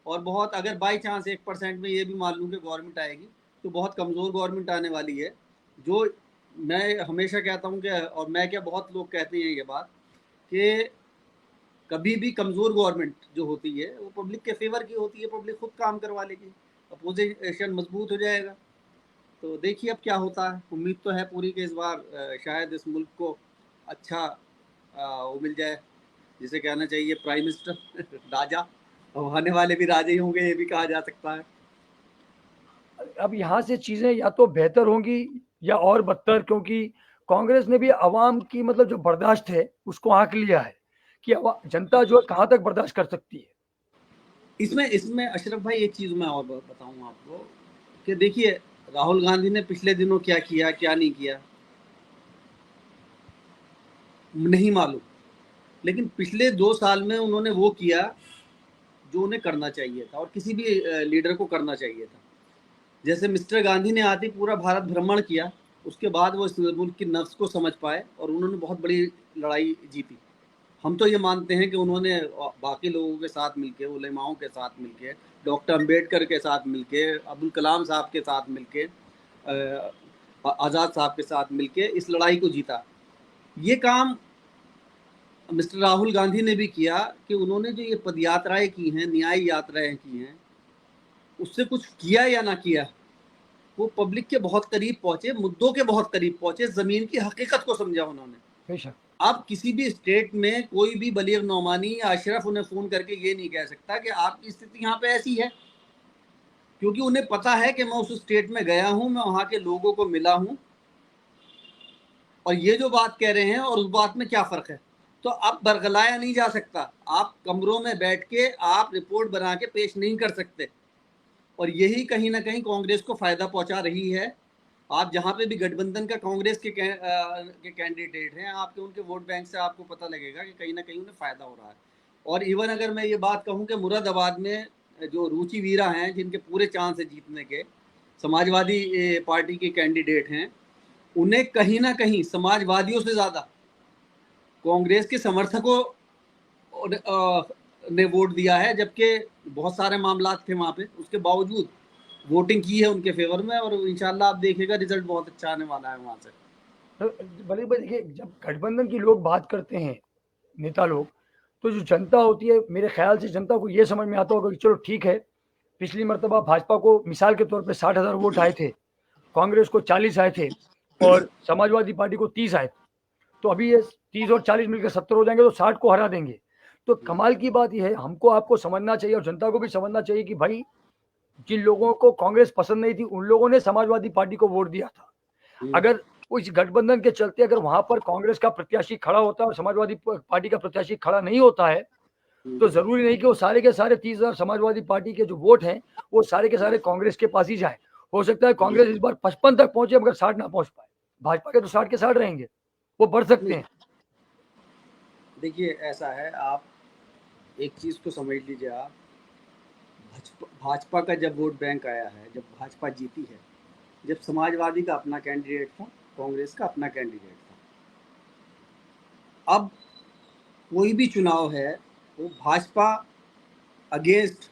और बहुत, अगर बाई चांस 1% में ये भी मान लूँ कि गवर्नमेंट आएगी, तो बहुत कमज़ोर गवर्नमेंट आने वाली है। जो मैं हमेशा कहता हूँ कि, और मैं क्या, बहुत लोग कहते हैं ये बात कि कभी भी कमज़ोर गवर्नमेंट जो होती है वो पब्लिक के फेवर की होती है, पब्लिक खुद काम करवा लेगी, अपोजिशन मजबूत हो जाएगा। तो देखिए अब क्या होता है। उम्मीद तो है पूरी कि इस बार शायद इस मुल्क को अच्छा वो मिल जाए, जिसे कहना चाहिए प्राइम मिनिस्टर राजा, और आने वाले भी राजे ही होंगे, ये भी कहा जा सकता है।
अब यहाँ से चीजें या तो बेहतर होंगी या और बदतर, क्योंकि कांग्रेस ने भी आवाम की मतलब जो बर्दाश्त है उसको आंक लिया है कि जनता जो है कहाँ तक बर्दाश्त कर सकती है।
इसमें इसमें अशरफ भाई एक चीज़ मैं और बताऊँ आपको कि देखिए, राहुल गांधी ने पिछले दिनों क्या किया क्या नहीं किया नहीं मालूम, लेकिन पिछले 2 साल में उन्होंने वो किया जो उन्हें करना चाहिए था और किसी भी लीडर को करना चाहिए था। जैसे मिस्टर गांधी ने आते पूरा भारत भ्रमण किया, उसके बाद वो इस मुल्क की नफ्स को समझ पाए और उन्होंने बहुत बड़ी लड़ाई जीती। हम तो ये मानते हैं कि उन्होंने बाकी लोगों के साथ मिलके, उलेमाओं के साथ मिलके, डॉक्टर अंबेडकर के साथ मिलके, अब्दुल कलाम साहब के साथ मिलके, आज़ाद साहब के साथ मिलके इस लड़ाई को जीता। ये काम मिस्टर राहुल गांधी ने भी किया कि उन्होंने जो ये पद यात्राएँ की हैं, न्याय यात्राएँ की हैं, उससे कुछ किया या ना किया, वो पब्लिक के बहुत करीब पहुंचे, मुद्दों के बहुत करीब पहुंचे, जमीन की हकीकत को समझा उन्होंने।
बेशक।
अब किसी भी स्टेट में कोई भी बलीग नौमानी या अशरफ उन्हें फ़ोन करके ये नहीं कह सकता कि आपकी स्थिति यहाँ पे ऐसी है, क्योंकि उन्हें पता है कि मैं उस स्टेट में गया हूँ, मैं वहाँ के लोगों को मिला हूँ, और ये जो बात कह रहे हैं और उस बात में क्या फ़र्क है। तो अब बरगलाया नहीं जा सकता, आप कमरों में बैठ के आप रिपोर्ट बना के पेश नहीं कर सकते, और यही कहीं ना कहीं कांग्रेस को फ़ायदा पहुंचा रही है। आप जहाँ पे भी गठबंधन का कांग्रेस के कैंडिडेट हैं, आपके उनके वोट बैंक से आपको पता लगेगा कि कहीं ना कहीं उन्हें फ़ायदा हो रहा है। और इवन अगर मैं ये बात कहूँ कि मुरादाबाद में जो रुचि वीरा हैं, जिनके पूरे चांस है जीतने के, समाजवादी पार्टी के कैंडिडेट हैं, उन्हें कहीं ना कहीं समाजवादियों से ज़्यादा कांग्रेस के समर्थकों ने वोट दिया है, जबकि बहुत सारे मामलात थे वहाँ पे, उसके बावजूद वोटिंग की है उनके फेवर में, और इंशाल्लाह आप देखिएगा रिजल्ट बहुत अच्छा आने वाला है वहाँ से।
तो भले भाई देखिए, जब गठबंधन की लोग बात करते हैं, नेता लोग, तो जो जनता होती है, मेरे ख्याल से जनता को ये समझ में आता होगा कि चलो ठीक है, पिछली मरतबा भाजपा को मिसाल के तौर पे 60,000 वोट आए थे, कांग्रेस को 40 आए थे और समाजवादी पार्टी को 30 आए थे, तो अभी ये 30 और 40 मिलकर 70 हो जाएंगे, तो 60 को हरा देंगे। तो कमाल की बात यह है, हमको आपको समझना चाहिए और जनता को भी समझना चाहिए कि भाई जिन लोगों को कांग्रेस पसंद नहीं थी, उन लोगों ने समाजवादी पार्टी को वोट दिया था। अगर उस गठबंधन के चलते अगर वहां पर कांग्रेस का प्रत्याशी खड़ा होता है और समाजवादी पार्टी का प्रत्याशी खड़ा नहीं होता है, तो जरूरी नहीं कि वो सारे के सारे 30,000 समाजवादी पार्टी के जो वोट हैं वो सारे के सारे कांग्रेस के पास ही जाए। हो सकता है कांग्रेस इस बार 55 तक पहुंचे मगर 60 ना पहुंच पाए। भाजपा के तो 60 के 60 रहेंगे, वो बढ़ सकते हैं।
देखिए ऐसा है, आप एक चीज़ को समझ लीजिए, आप भाजपा का जब वोट बैंक आया है, जब भाजपा जीती है, जब समाजवादी का अपना कैंडिडेट था, कांग्रेस का अपना कैंडिडेट था। अब कोई भी चुनाव है वो भाजपा अगेंस्ट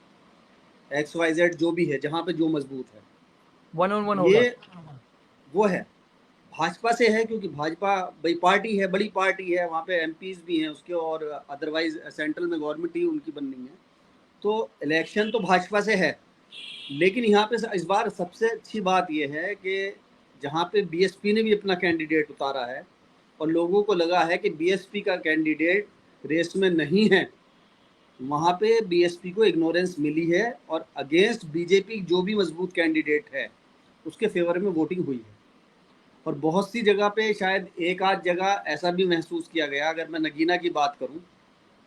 XYZ जो भी है, जहाँ पे जो मजबूत है,
1-on-1 होगा।
ये वो है भाजपा से है, क्योंकि भाजपा बड़ी पार्टी है, बड़ी पार्टी है, वहाँ पे MPs भी हैं उसके, और अदरवाइज सेंट्रल में गवर्नमेंट ही उनकी बननी है, तो इलेक्शन तो भाजपा से है। लेकिन यहाँ पे इस बार सबसे अच्छी बात यह है कि जहाँ पे BSP ने भी अपना कैंडिडेट उतारा है और लोगों को लगा है कि BSP का कैंडिडेट रेस में नहीं है, वहाँ पे BSP को इग्नोरेंस मिली है और अगेंस्ट BJP जो भी मजबूत कैंडिडेट है उसके फेवर में वोटिंग हुई है। और बहुत सी जगह पे शायद एक आध जगह ऐसा भी महसूस किया गया, अगर मैं नगीना की बात करूं,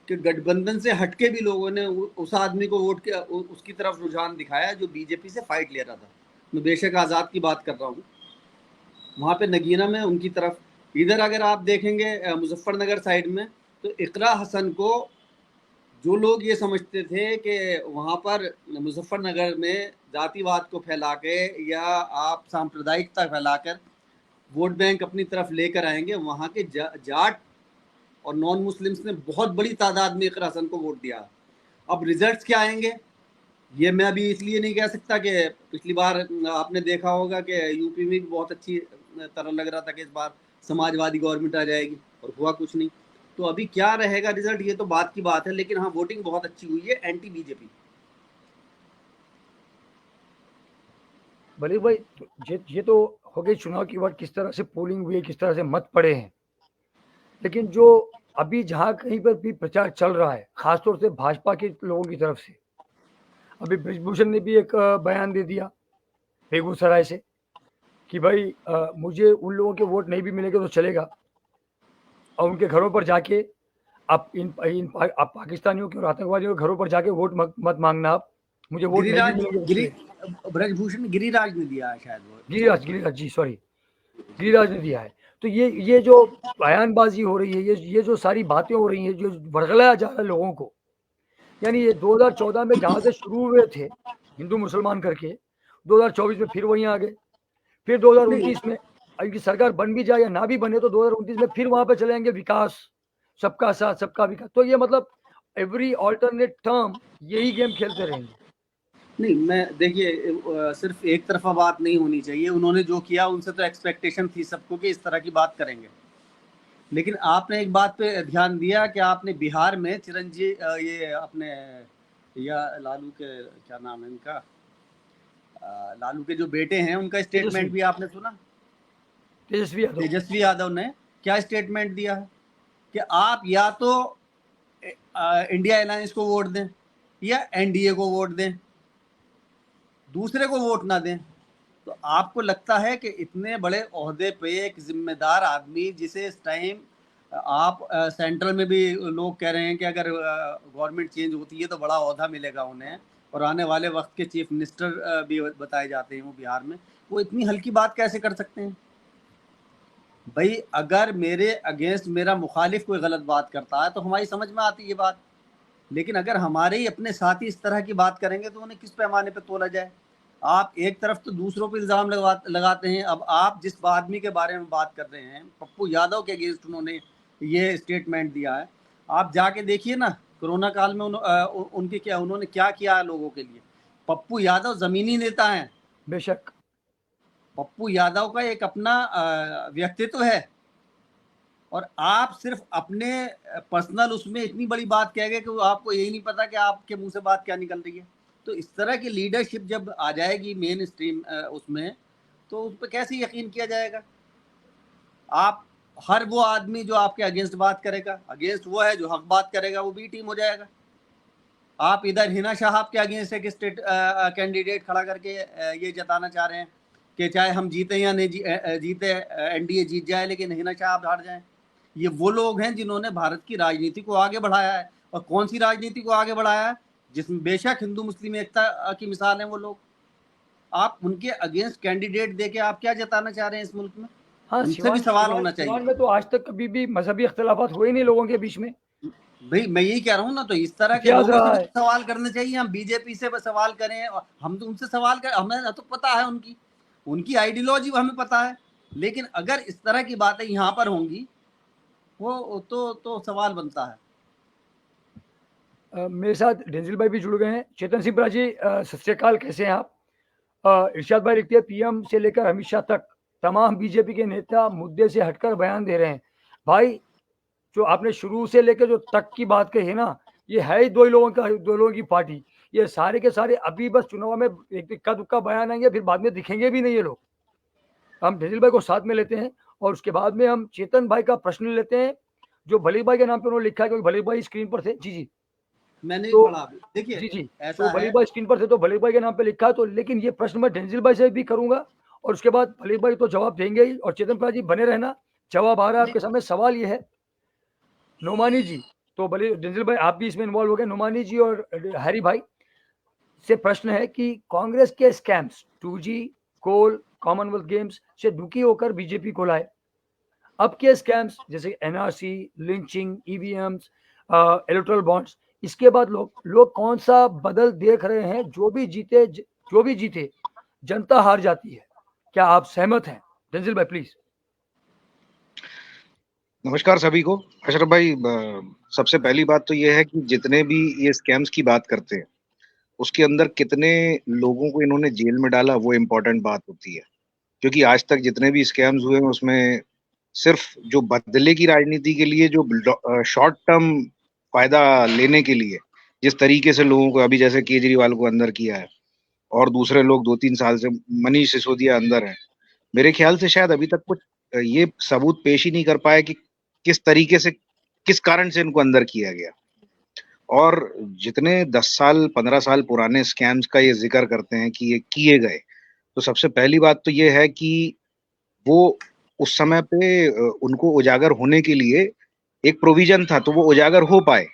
कि गठबंधन से हटके भी लोगों ने उस आदमी को वोट किया, उसकी तरफ रुझान दिखाया जो BJP से फाइट ले रहा था। मैं बेशक आज़ाद की बात कर रहा हूँ, वहाँ पे नगीना में उनकी तरफ। इधर अगर आप देखेंगे मुजफ्फरनगर साइड में, तो इकरा हसन को जो लोग ये समझते थे कि वहाँ पर मुजफ्फरनगर में जातिवाद को फैला के या आप सांप्रदायिकता फैलाकर वोट बैंक अपनी तरफ लेकर आएंगे, वहाँ के जाट और नॉन मुस्लिम्स ने बहुत बड़ी तादाद में इकरा हसन को वोट दिया। अब रिजल्ट्स क्या आएंगे ये मैं अभी इसलिए नहीं कह सकता कि पिछली बार आपने देखा होगा कि यूपी में भी बहुत अच्छी तरह लग रहा था कि इस बार समाजवादी गवर्नमेंट आ जाएगी, और हुआ कुछ नहीं। तो अभी क्या रहेगा रिजल्ट ये तो बात की बात है, लेकिन हाँ वोटिंग बहुत अच्छी हुई है एंटी BJP।
भले भाई, ये तो हो गई चुनाव की बात, किस तरह से पोलिंग हुई है, किस तरह से मत पड़े हैं। लेकिन जो अभी जहां कहीं पर भी प्रचार चल रहा है, खासतौर से भाजपा के लोगों की तरफ से, अभी ब्रिजभूषण ने भी एक बयान दे दिया बेगूसराय से कि भाई मुझे उन लोगों के वोट नहीं भी मिलेंगे तो चलेगा, और उनके घरों पर जाके आप आप पाकिस्तानियों के और आतंकवादियों के घरों पर जाके वोट मत मांगना, आप मुझे वोट नहीं भी मिलेंगे तो चलेगा।
ब्रजभूषण गिरिराज ने दिया है शायद, वो
गिरिराज जी, सॉरी, गिरिराज ने दिया है। तो ये जो बयानबाजी हो रही है, ये जो सारी बातें हो रही हैं, जो भड़कलाया जा रहा है लोगों को, यानी ये 2014 में जहां से शुरू हुए थे हिंदू मुसलमान करके, 2024 में फिर वहीं आ गए, फिर 2029 में इनकी सरकार बन भी जाए या ना भी बने तो 2029 में फिर वहां पे चले जाएंगे, विकास, सबका साथ सबका विकास। तो ये मतलब एवरी ऑल्टरनेट टर्म यही गेम खेलते रहेंगे।
नहीं, मैं देखिए सिर्फ एक तरफा बात नहीं होनी चाहिए। उन्होंने जो किया उनसे तो एक्सपेक्टेशन थी सबको कि इस तरह की बात करेंगे, लेकिन आपने एक बात पे ध्यान दिया कि आपने बिहार में चिरंजीवी ये अपने या लालू के क्या नाम है इनका, लालू के जो बेटे हैं उनका स्टेटमेंट भी आपने सुना? तेजस्वी यादव ने क्या स्टेटमेंट दिया है कि आप या तो इंडिया अलायंस को वोट दें या NDA को वोट दें, दूसरे को वोट ना दें। तो आपको लगता है कि इतने बड़े ओहदे पे एक जिम्मेदार आदमी, जिसे इस टाइम आप सेंट्रल में भी लोग कह रहे हैं कि अगर गवर्नमेंट चेंज होती है तो बड़ा ओहदा मिलेगा उन्हें, और आने वाले वक्त के चीफ मिनिस्टर भी बताए जाते हैं वो बिहार में, वो इतनी हल्की बात कैसे कर सकते हैं? भाई अगर मेरे अगेंस्ट मेरा मुखालिफ कोई गलत बात करता है तो हमारी समझ में आती है बात, लेकिन अगर हमारे ही अपने साथी इस तरह की बात करेंगे तो उन्हें किस पैमाने पर तोला जाए? आप एक तरफ तो दूसरों पर इल्ज़ाम लगाते हैं। अब आप जिस आदमी के बारे में बात कर रहे हैं, पप्पू यादव के अगेंस्ट उन्होंने ये स्टेटमेंट दिया है, आप जाके देखिए ना कोरोना काल में उनके क्या उन्होंने क्या किया है लोगों के लिए। पप्पू यादव ज़मीनी नेता हैं,
बेशक
पप्पू यादव का एक अपना व्यक्तित्व है, और आप सिर्फ अपने पर्सनल उसमें इतनी बड़ी बात कह गए कि आपको यही नहीं पता कि आपके मुंह से बात क्या निकल रही है। तो इस तरह की लीडरशिप जब आ जाएगी मेन स्ट्रीम उसमें, तो उस पर कैसे यकीन किया जाएगा? आप हर वो आदमी जो आपके अगेंस्ट बात करेगा, अगेंस्ट वो है जो हक बात करेगा, वो बी टीम हो जाएगा। आप इधर हिना शाह के अगेंस्ट एक स्टेट कैंडिडेट खड़ा करके ये जताना चाह रहे हैं कि चाहे हम जीते या नहीं जीते, एनडीए जीत जाए लेकिन हिना साहब हार जाए। ये वो लोग हैं जिन्होंने भारत की राजनीति को आगे बढ़ाया है। और कौन सी राजनीति को आगे बढ़ाया है? जिसमें बेशक हिंदू मुस्लिम एकता की मिसाल है वो लोग। आप उनके अगेंस्ट कैंडिडेट देके आप क्या जताना चाह रहे हैं इस मुल्क में?
हाँ,
उनसे भी सवाल होना चाहिए।
सिवान में तो आज तक कभी भी मजहबी इख्तिलाफात हुए नहीं लोगों के बीच में।
भाई मैं यही कह रहा हूँ ना, तो इस तरह के
इतिहास
लोगों से
रहा
भी
है।
सवाल करने चाहिए। हम बीजेपी से सवाल करें, और हम तो उनसे सवाल करें, हमें तो पता है उनकी उनकी आइडियोलॉजी हमें पता है। लेकिन अगर इस तरह की बातें यहाँ पर होंगी वो तो सवाल बनता है।
मेरे साथ डेंजिल भाई भी जुड़ गए हैं। चेतन सिंह जी, सत श्री अकाल, कैसे हैं आप? इरशाद भाई लिखते हैं, पीएम से लेकर अमित शाह तक तमाम बीजेपी के नेता मुद्दे से हटकर बयान दे रहे हैं। भाई, जो आपने शुरू से लेकर जो तक की बात कही है ना, ये है ही दो लोगों की पार्टी। ये सारे के सारे अभी बस चुनाव में एक इक्का दुक्का बयान आएंगे, फिर बाद में दिखेंगे भी नहीं ये लोग। हम डेंजिल भाई को साथ में लेते हैं और उसके बाद में हम चेतन भाई का प्रश्न लेते हैं, जो भली भाई के नाम पे उन्होंने लिखा है, क्योंकि भली भाई स्क्रीन पर थे। जी जी।
मैंने भी
तो
पढ़ा अभी। देखिए
जी, जी। तो
ऐसा
भली
है।
भाई स्क्रीन पर थे, तो भली भाई के नाम पे लिखा है, तो लेकिन ये प्रश्न मैं डेंजिल भाई से भी करूँगा और उसके बाद भली भाई तो जवाब देंगे ही, और चेतन भाई जी बने रहना, जवाब आ रहा है आपके सामने। सवाल ये है, नोमानी जी, तो भले डेंजिल भाई आप भी इसमें इन्वॉल्व हो गए, नोमानी जी और हैरी भाई से प्रश्न है कि कांग्रेस के स्कैम्स 2G, कोल, कॉमनवेल्थ गेम्स से दुखी होकर बीजेपी को लाए। अब के स्कैम्स जैसे NRC, lynching, EVMs, electoral bonds, इसके बाद लोग कौन सा बदल देख रहे हैं? जो भी जीते जनता हार जाती है। क्या आप सहमत हैं? डेंजिल भाई प्लीज।
नमस्कार सभी को। अशरफ भाई, सबसे पहली बात तो ये है कि जितने भी ये स्कैम्स की बात करते हैं उसके अंदर कितने लोगों को इन्होंने जेल में डाला, वो इम्पोर्टेंट बात होती है। क्योंकि आज तक जितने भी स्कैम्स हुए हैं उसमें सिर्फ जो बदले की राजनीति के लिए, जो शॉर्ट टर्म फायदा लेने के लिए जिस तरीके से लोगों को, अभी जैसे केजरीवाल को अंदर किया है और दूसरे लोग 2-3 साल से, मनीष सिसोदिया अंदर है, मेरे ख्याल से शायद अभी तक कुछ ये सबूत पेश ही नहीं कर पाए कि किस तरीके से, किस कारण से इनको अंदर किया गया। और जितने 10 साल 15 साल पुराने स्कैम्स का ये जिक्र करते हैं कि ये किए गए, तो सबसे पहली बात तो ये है कि वो उस समय पे उनको उजागर होने के लिए एक प्रोविजन था, तो वो उजागर हो पाए।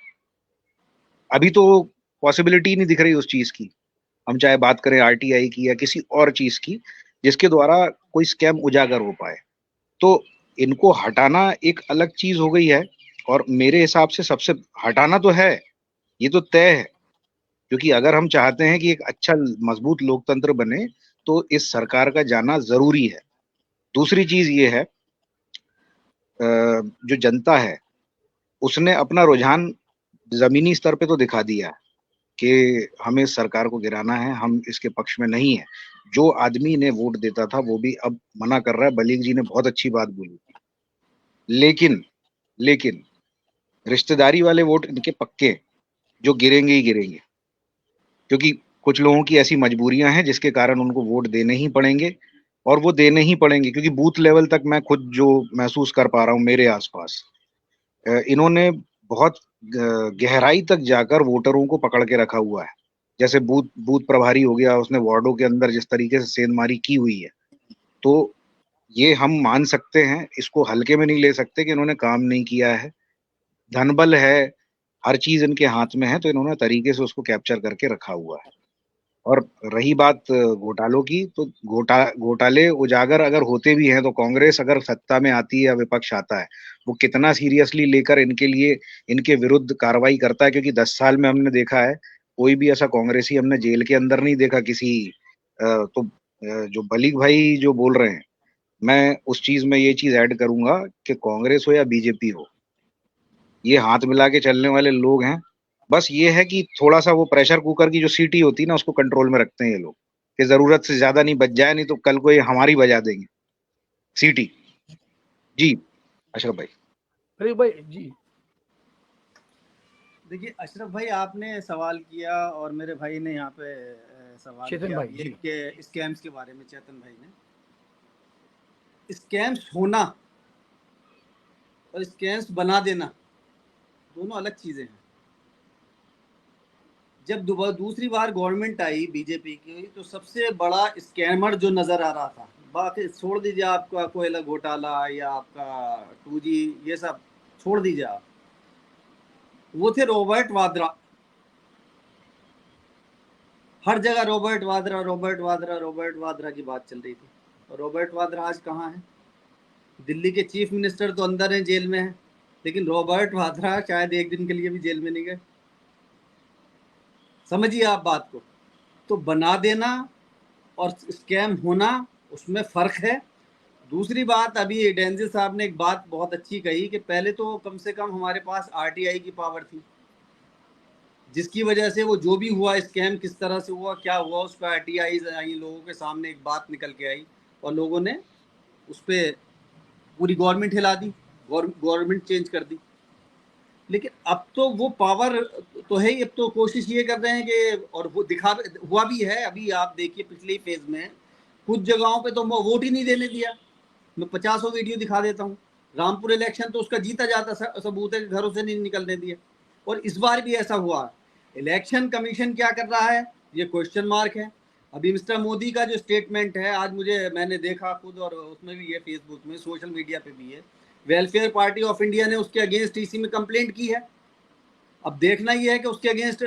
अभी तो पॉसिबिलिटी नहीं दिख रही उस चीज की। हम चाहे बात करें आरटीआई की या किसी और चीज की जिसके द्वारा कोई स्कैम उजागर हो पाए, तो इनको हटाना एक अलग चीज हो गई है। और मेरे हिसाब से सबसे हटाना तो है, ये तो तय है। क्योंकि अगर हम चाहते हैं कि एक अच्छा मजबूत लोकतंत्र बने तो इस सरकार का जाना जरूरी है। दूसरी चीज ये है, जो जनता है उसने अपना रुझान जमीनी स्तर पे तो दिखा दिया है कि हमें इस सरकार को गिराना है, हम इसके पक्ष में नहीं है। जो आदमी ने वोट देता था वो भी अब मना कर रहा है। बलीग जी ने बहुत अच्छी बात बोली, लेकिन लेकिन रिश्तेदारी वाले वोट इनके पक्के हैं, जो गिरेंगे ही गिरेंगे। क्योंकि कुछ लोगों की ऐसी मजबूरियां हैं जिसके कारण उनको वोट देने ही पड़ेंगे, और वो देने ही पड़ेंगे। क्योंकि बूथ लेवल तक मैं खुद जो महसूस कर पा रहा हूँ मेरे आसपास, इन्होंने बहुत गहराई तक जाकर वोटरों को पकड़ के रखा हुआ है। जैसे बूथ बूथ प्रभारी हो गया, उसने वार्डों के अंदर जिस तरीके से सेंधमारी की हुई है, तो ये हम मान सकते हैं, इसको हल्के में नहीं ले सकते कि इन्होंने काम नहीं किया है। धनबल है, हर चीज इनके हाथ में है, तो इन्होंने तरीके से उसको कैप्चर करके रखा हुआ है। और रही बात घोटालों की, तो घोटाले उजागर अगर होते भी हैं तो कांग्रेस अगर सत्ता में आती है या विपक्ष आता है, वो कितना सीरियसली लेकर इनके लिए, इनके विरुद्ध कार्रवाई करता है। क्योंकि 10 साल में हमने देखा है कोई भी ऐसा कांग्रेसी हमने जेल के अंदर नहीं देखा किसी। जो बलीग भाई जो बोल रहे हैं, मैं उस चीज में ये चीज ऐड करूंगा कि कांग्रेस हो या बीजेपी हो, ये हाथ मिला के चलने वाले लोग हैं। बस ये है कि थोड़ा सा वो प्रेशर कुकर की जो सीटी होती है ना, उसको कंट्रोल में रखते हैं ये लोग, कि जरूरत से ज्यादा नहीं बच जाए, नहीं तो कल को ये हमारी बजा देंगे सीटी। जी अशरफ भाई।
अरे भाई जी।
देखिए अशरफ भाई, आपने सवाल किया और मेरे भाई ने यहाँ पे सवाल
चेतन
किया
भाई
ये
जी।
कि स्कैम्स के बारे में, चेतन भाई ने। स्कैम्स होना और स्कैम्स बना देना दोनों अलग चीज़ें हैं। जब दूसरी बार गवर्नमेंट आई बीजेपी की, तो सबसे बड़ा स्कैमर जो नज़र आ रहा था, बाकी छोड़ दीजिए आपका कोयला घोटाला या आपका 2G, ये सब छोड़ दीजिए आप, वो थे रॉबर्ट वाड्रा। हर जगह Robert Vadra Robert Vadra Robert Vadra की बात चल रही थी। और रॉबर्ट वाड्रा आज कहाँ है? दिल्ली के चीफ मिनिस्टर तो अंदर हैं, जेल में हैं, लेकिन रॉबर्ट वाड्रा शायद एक दिन के लिए भी जेल में नहीं गए। समझिए आप बात को। तो बना देना और स्कैम होना, उसमें फ़र्क है। दूसरी बात, अभी डेंजिल साहब ने एक बात बहुत अच्छी कही कि पहले तो कम से कम हमारे पास आरटीआई की पावर थी, जिसकी वजह से वो जो भी हुआ स्कैम किस तरह से हुआ, क्या हुआ, उस पर आरटीआई आई, लोगों के सामने एक बात निकल के आई और लोगों ने उस पर पूरी गवर्नमेंट हिला दी, गवर्नमेंट चेंज कर दी। लेकिन अब तो वो पावर तो है ही, अब तो कोशिश ये कर रहे हैं कि, और वो दिखा हुआ भी है। अभी आप देखिए पिछले फेज में कुछ जगहों पे तो वोट ही नहीं देने दिया। मैं 50 वीडियो दिखा देता हूँ। रामपुर इलेक्शन तो उसका जीता जाता सबूत है कि घरों से नहीं निकलने दिया। और इस बार भी ऐसा हुआ। इलेक्शन कमीशन क्या कर रहा है, ये क्वेश्चन मार्क है। अभी मिस्टर मोदी का जो स्टेटमेंट है, आज मैंने देखा खुद, और उसमें भी है, फेसबुक में, सोशल मीडिया पे भी है, वेलफेयर पार्टी ऑफ इंडिया ने उसके अगेंस्ट इसी में कंप्लेंट की है। अब देखना ही है कि उसके अगेंस्ट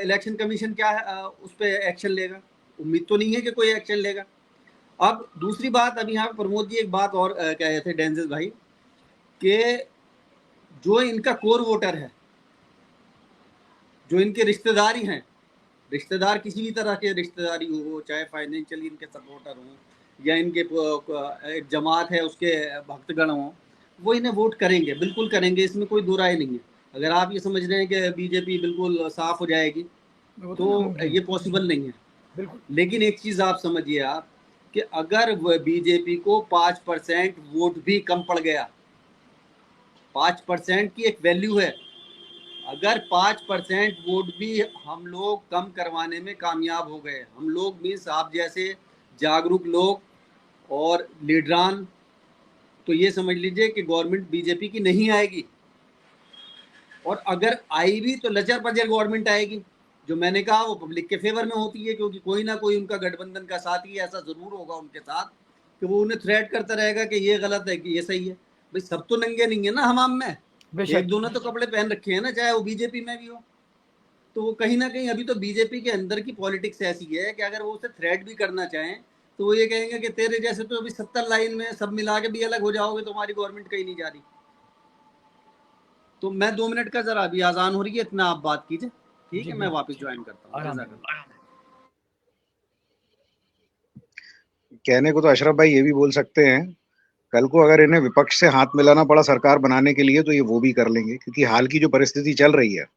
इलेक्शन कमीशन क्या है, उस पर एक्शन लेगा। उम्मीद तो नहीं है कि कोई एक्शन लेगा। अब दूसरी बात, अभी यहाँ प्रमोद जी एक बात और कह रहे थे डेंजिल भाई, कि जो इनका कोर वोटर है, जो इनके रिश्तेदारी हैं, रिश्तेदार किसी भी तरह के रिश्तेदारी हो, चाहे फाइनेंशियली इनके सपोर्टर हों या इनके एक जमात है उसके भक्तगण हों, वो इन्हें वोट करेंगे, बिल्कुल करेंगे, इसमें कोई दो राय नहीं है। अगर आप ये समझ रहे हैं कि बीजेपी बिल्कुल साफ हो जाएगी, तो ये पॉसिबल नहीं है।
बिल्कुल।
लेकिन एक चीज़ आप समझिए आप, कि अगर बीजेपी को 5% वोट भी कम पड़ गया, 5% की एक वैल्यू है, अगर 5% वोट भी हम लोग कम करवाने में कामयाब हो गए, हम लोग मीन्स आप जैसे जागरूक लोग और लीडरान, तो ये समझ लीजिए कि गवर्नमेंट बीजेपी की नहीं आएगी। और अगर आई भी तो लचर पचर गवर्नमेंट आएगी, जो मैंने कहा वो पब्लिक के फेवर में होती है, क्योंकि कोई ना कोई उनका गठबंधन का साथी ऐसा जरूर होगा उनके साथ कि वो उन्हें थ्रेट करता रहेगा कि ये गलत है कि ये सही है। भाई सब तो नंगे नहीं है ना हमाम में, एक दो ने तो कपड़े पहन रखे हैं ना, चाहे वो बीजेपी में भी हो। तो वो कहीं ना कहीं अभी तो बीजेपी के अंदर की पॉलिटिक्स ऐसी है कि अगर वो उसे थ्रेट भी करना चाहें तो वो ये कहेंगे कि तेरे जैसे तो अभी 70 लाइन में सब मिला के भी अलग हो जाओगे, तुम्हारी गवर्नमेंट कहीं नहीं जा रही। तो मैं 2 मिनट का, जरा अभी आजान हो रही है, इतना आप बात कीजिए, ठीक है, मैं वापस ज्वाइन करता हूँ।
कहने को तो अशरफ भाई ये भी बोल सकते हैं, कल को अगर इन्हें विपक्ष से हाथ मिलाना पड़ा सरकार बनाने के लिए तो ये वो भी कर लेंगे, क्योंकि हाल की जो परिस्थिति चल रही है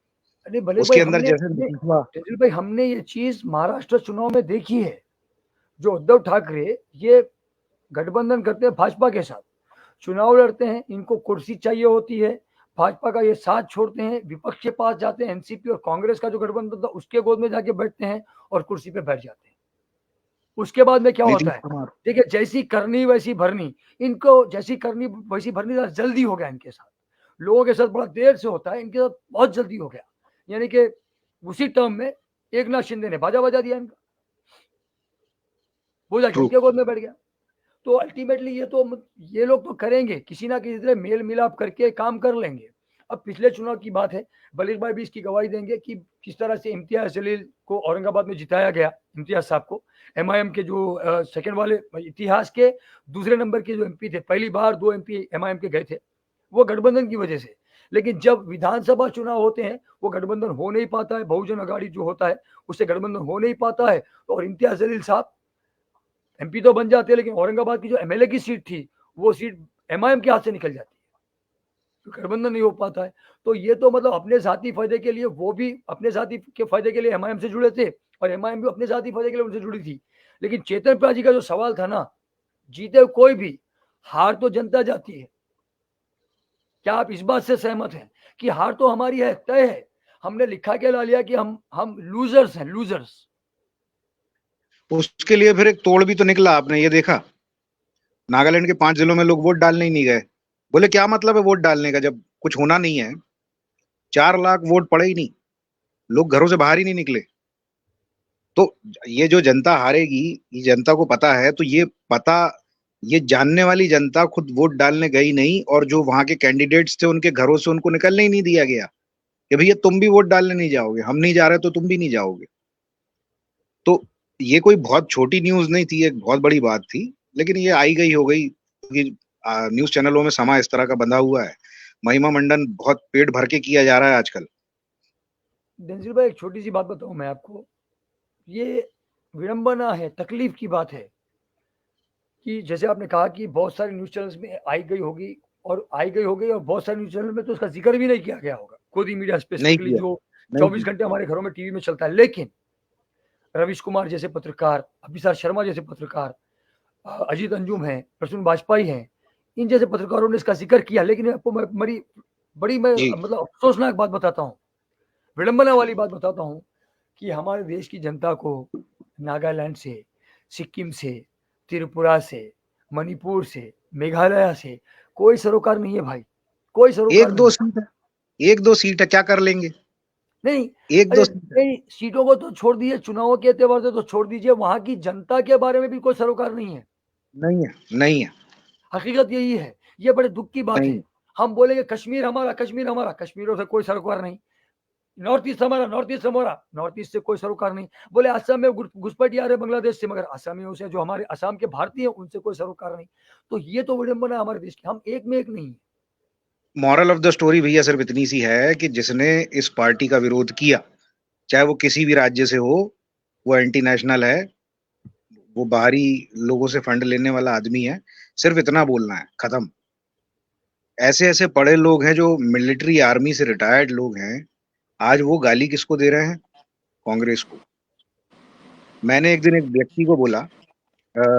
अरे भले
उसके
भाई,
अंदर
हमने
जैसे
भाई हमने ये चीज महाराष्ट्र चुनाव में देखी है। जो उद्धव ठाकरे ये गठबंधन करते हैं भाजपा के साथ, चुनाव लड़ते हैं, इनको कुर्सी चाहिए होती है, भाजपा का ये साथ छोड़ते हैं, विपक्ष के पास जाते हैं, एनसीपी और कांग्रेस का जो गठबंधन था उसके गोद में जाके बैठते हैं और कुर्सी पे बैठ जाते हैं। उसके बाद में क्या होता है, देखिए, जैसी करनी वैसी भरनी, इनको जैसी करनी वैसी भरनी जल्दी हो गया इनके साथ। लोगों के साथ बड़ा देर से होता है, इनके साथ बहुत जल्दी हो गया। यानी कि उसी टर्म में एकनाथ शिंदे ने बाजा बजा दिया इनका, वो जाके उनके गोद में बैठ गया। तो अल्टीमेटली ये लोग तो करेंगे, किसी ना किसी तरह मेल मिलाप करके काम कर लेंगे। अब पिछले चुनाव की बात है, बलीर भाई भी इसकी गवाही देंगे कि किस तरह से इम्तियाज जलील को औरंगाबाद में जिताया गया, इम्तियाज साहब को, एमआईएम के जो सेकंड वाले, इतिहास के दूसरे नंबर के जो एमपी थे, पहली बार 2 एमपी एमआईएम के गए थे, वो गठबंधन की वजह से। लेकिन जब विधानसभा चुनाव होते हैं वो गठबंधन हो नहीं पाता है, बहुजन अघाड़ी जो होता है उससे गठबंधन हो नहीं पाता है, और इम्तियाज जलील साहब एमपी तो बन जाते हैं, लेकिन औरंगाबाद की जो एमएलए की सीट थी वो सीट एमआईएम के हाथ से निकल जाती है, तो गठबंधन नहीं हो पाता है। तो ये तो मतलब अपने साथी फायदे के लिए, वो भी अपने साथी के फायदे के लिए एमआईएम से जुड़े थे और एमआईएम भी अपने साथी फायदे के लिए उनसे जुड़ी थी। लेकिन चेतन प्रकाश जी का जो सवाल था ना, जीते कोई भी, हार तो जनता जाती है। क्या आप इस बात से सहमत हैं कि हार तो हमारी है, तय है? हमने लिखा के ला लिया कि हम लूजर्स हैं, लूजर्स।
उसके लिए फिर एक तोड़ भी तो निकला, आपने ये देखा, नागालैंड के 5 जिलों में लोग वोट डालने ही नहीं गए। बोले क्या मतलब है वोट डालने का जब कुछ होना नहीं है, 4 लाख वोट पड़े ही नहीं। लोग घरों से बाहर ही नहीं निकले। तो ये जो जनता हारेगी, ये जनता को पता है, तो ये जानने वाली जनता खुद वोट डालने गई नहीं, और जो वहां के कैंडिडेट्स थे उनके घरों से उनको निकलने ही नहीं दिया गया कि भैया तुम भी वोट डालने नहीं जाओगे, हम नहीं जा रहे तो तुम भी नहीं जाओगे। तो ये कोई बहुत छोटी न्यूज नहीं थी, एक बहुत बड़ी बात थी, लेकिन ये आई गई हो गई क्योंकि न्यूज चैनलों में समा इस तरह का बंधा हुआ है। महिमा मंडन बहुत पेट भर के किया जा रहा है आजकल।
डेंजिल भाई, एक छोटी सी बात बताऊं मैं आपको, ये विडंबना है, तकलीफ की बात है कि जैसे आपने कहा कि बहुत सारे न्यूज़ चैनल्स में आई गई होगी, और बहुत सारे न्यूज़ चैनल में तो उसका जिक्र भी नहीं किया गया होगा, खुद ही मीडिया
नहीं
स्पेसिफिकली
किया,
जो
नहीं
24
किया।
घंटे हमारे घरों में टीवी में चलता है। लेकिन रवीश कुमार जैसे पत्रकार, अभिसार शर्मा जैसे पत्रकार, अजीत अंजुम हैं, प्रसून बाजपेयी हैं, इन जैसे पत्रकारों ने इसका जिक्र किया। लेकिन आपको मैं
जी।
मतलब अफसोसनाक बात बताता हूँ, विडंबना वाली बात बताता हूँ कि हमारे देश की जनता को नागालैंड से, सिक्किम से, त्रिपुरा से, मणिपुर से, मेघालय से कोई सरोकार नहीं है भाई, कोई सरोकार
एक
नहीं
दो
है।
सीट है, एक दो सीट है, क्या कर लेंगे?
नहीं,
एक
अरे
दो सीट है।
नहीं, सीटों को तो छोड़ दीजिए, चुनावों के एतबार से तो छोड़ दीजिए, वहां की जनता के बारे में भी कोई सरोकार नहीं है।
नहीं है, नहीं है,
हकीकत यही है, ये बड़े दुख की बात
नहीं।
है। हम बोलेंगे कश्मीर हमारा, कश्मीर हमारा, कश्मीरों से कोई सरोकार नहीं। नॉर्थ ईस्ट हमारा, नॉर्थ ईस्ट हमारा, नॉर्थ ईस्ट से कोई सरोकार नहीं। बोले असम में घुसपैठी आ रहे बांग्लादेश से, मगर असमियों से, जो हमारे असम के भारतीय हैं, उनसे कोई सरोकार नहीं। तो ये तो विडंबना है हमारे देश की, हम एक में एक नहीं है।
मॉरल ऑफ द स्टोरी भैया सिर्फ इतनी सी है कि जिसने इस पार्टी का विरोध किया, चाहे वो किसी भी राज्य से हो, वो एंटी नेशनल है, वो बाहरी लोगों से फंड लेने वाला आदमी है। सिर्फ इतना बोलना है, खत्म। ऐसे ऐसे पढ़े लोग हैं जो मिलिट्री आर्मी से रिटायर्ड लोग हैं, आज वो गाली किसको दे रहे हैं? कांग्रेस को। मैंने एक दिन एक व्यक्ति को बोला,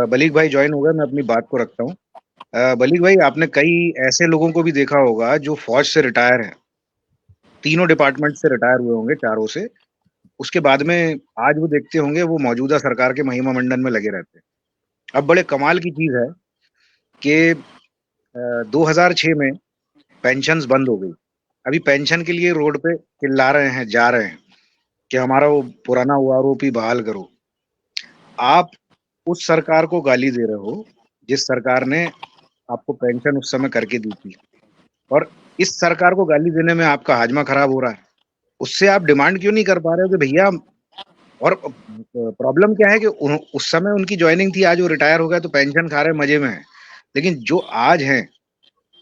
बलीग भाई ज्वाइन हो गए, मैं अपनी बात को रखता हूँ। बलीग भाई, आपने कई ऐसे लोगों को भी देखा होगा जो फौज से रिटायर हैं, तीनों डिपार्टमेंट से रिटायर हुए होंगे, चारों से। उसके बाद में आज वो देखते होंगे वो मौजूदा सरकार के महिमा मंडन में लगे रहते हैं। अब बड़े कमाल की चीज है कि 2006 में पेंशन्स बंद हो गई। अभी पेंशन के लिए रोड पे चिल्ला रहे हैं, जा रहे हैं कि हमारा वो पुराना ओआरओपी बहाल करो। आप उस सरकार को गाली दे रहे हो जिस सरकार ने आपको पेंशन उस समय करके दी थी, और इस सरकार को गाली देने में आपका हाजमा खराब हो रहा है। उससे आप डिमांड क्यों नहीं कर पा रहे हो कि भैया, और प्रॉब्लम क्या है कि उस समय उनकी ज्वाइनिंग थी, आज वो रिटायर हो गए तो पेंशन खा रहे हैं, मजे में है। लेकिन जो आज हैं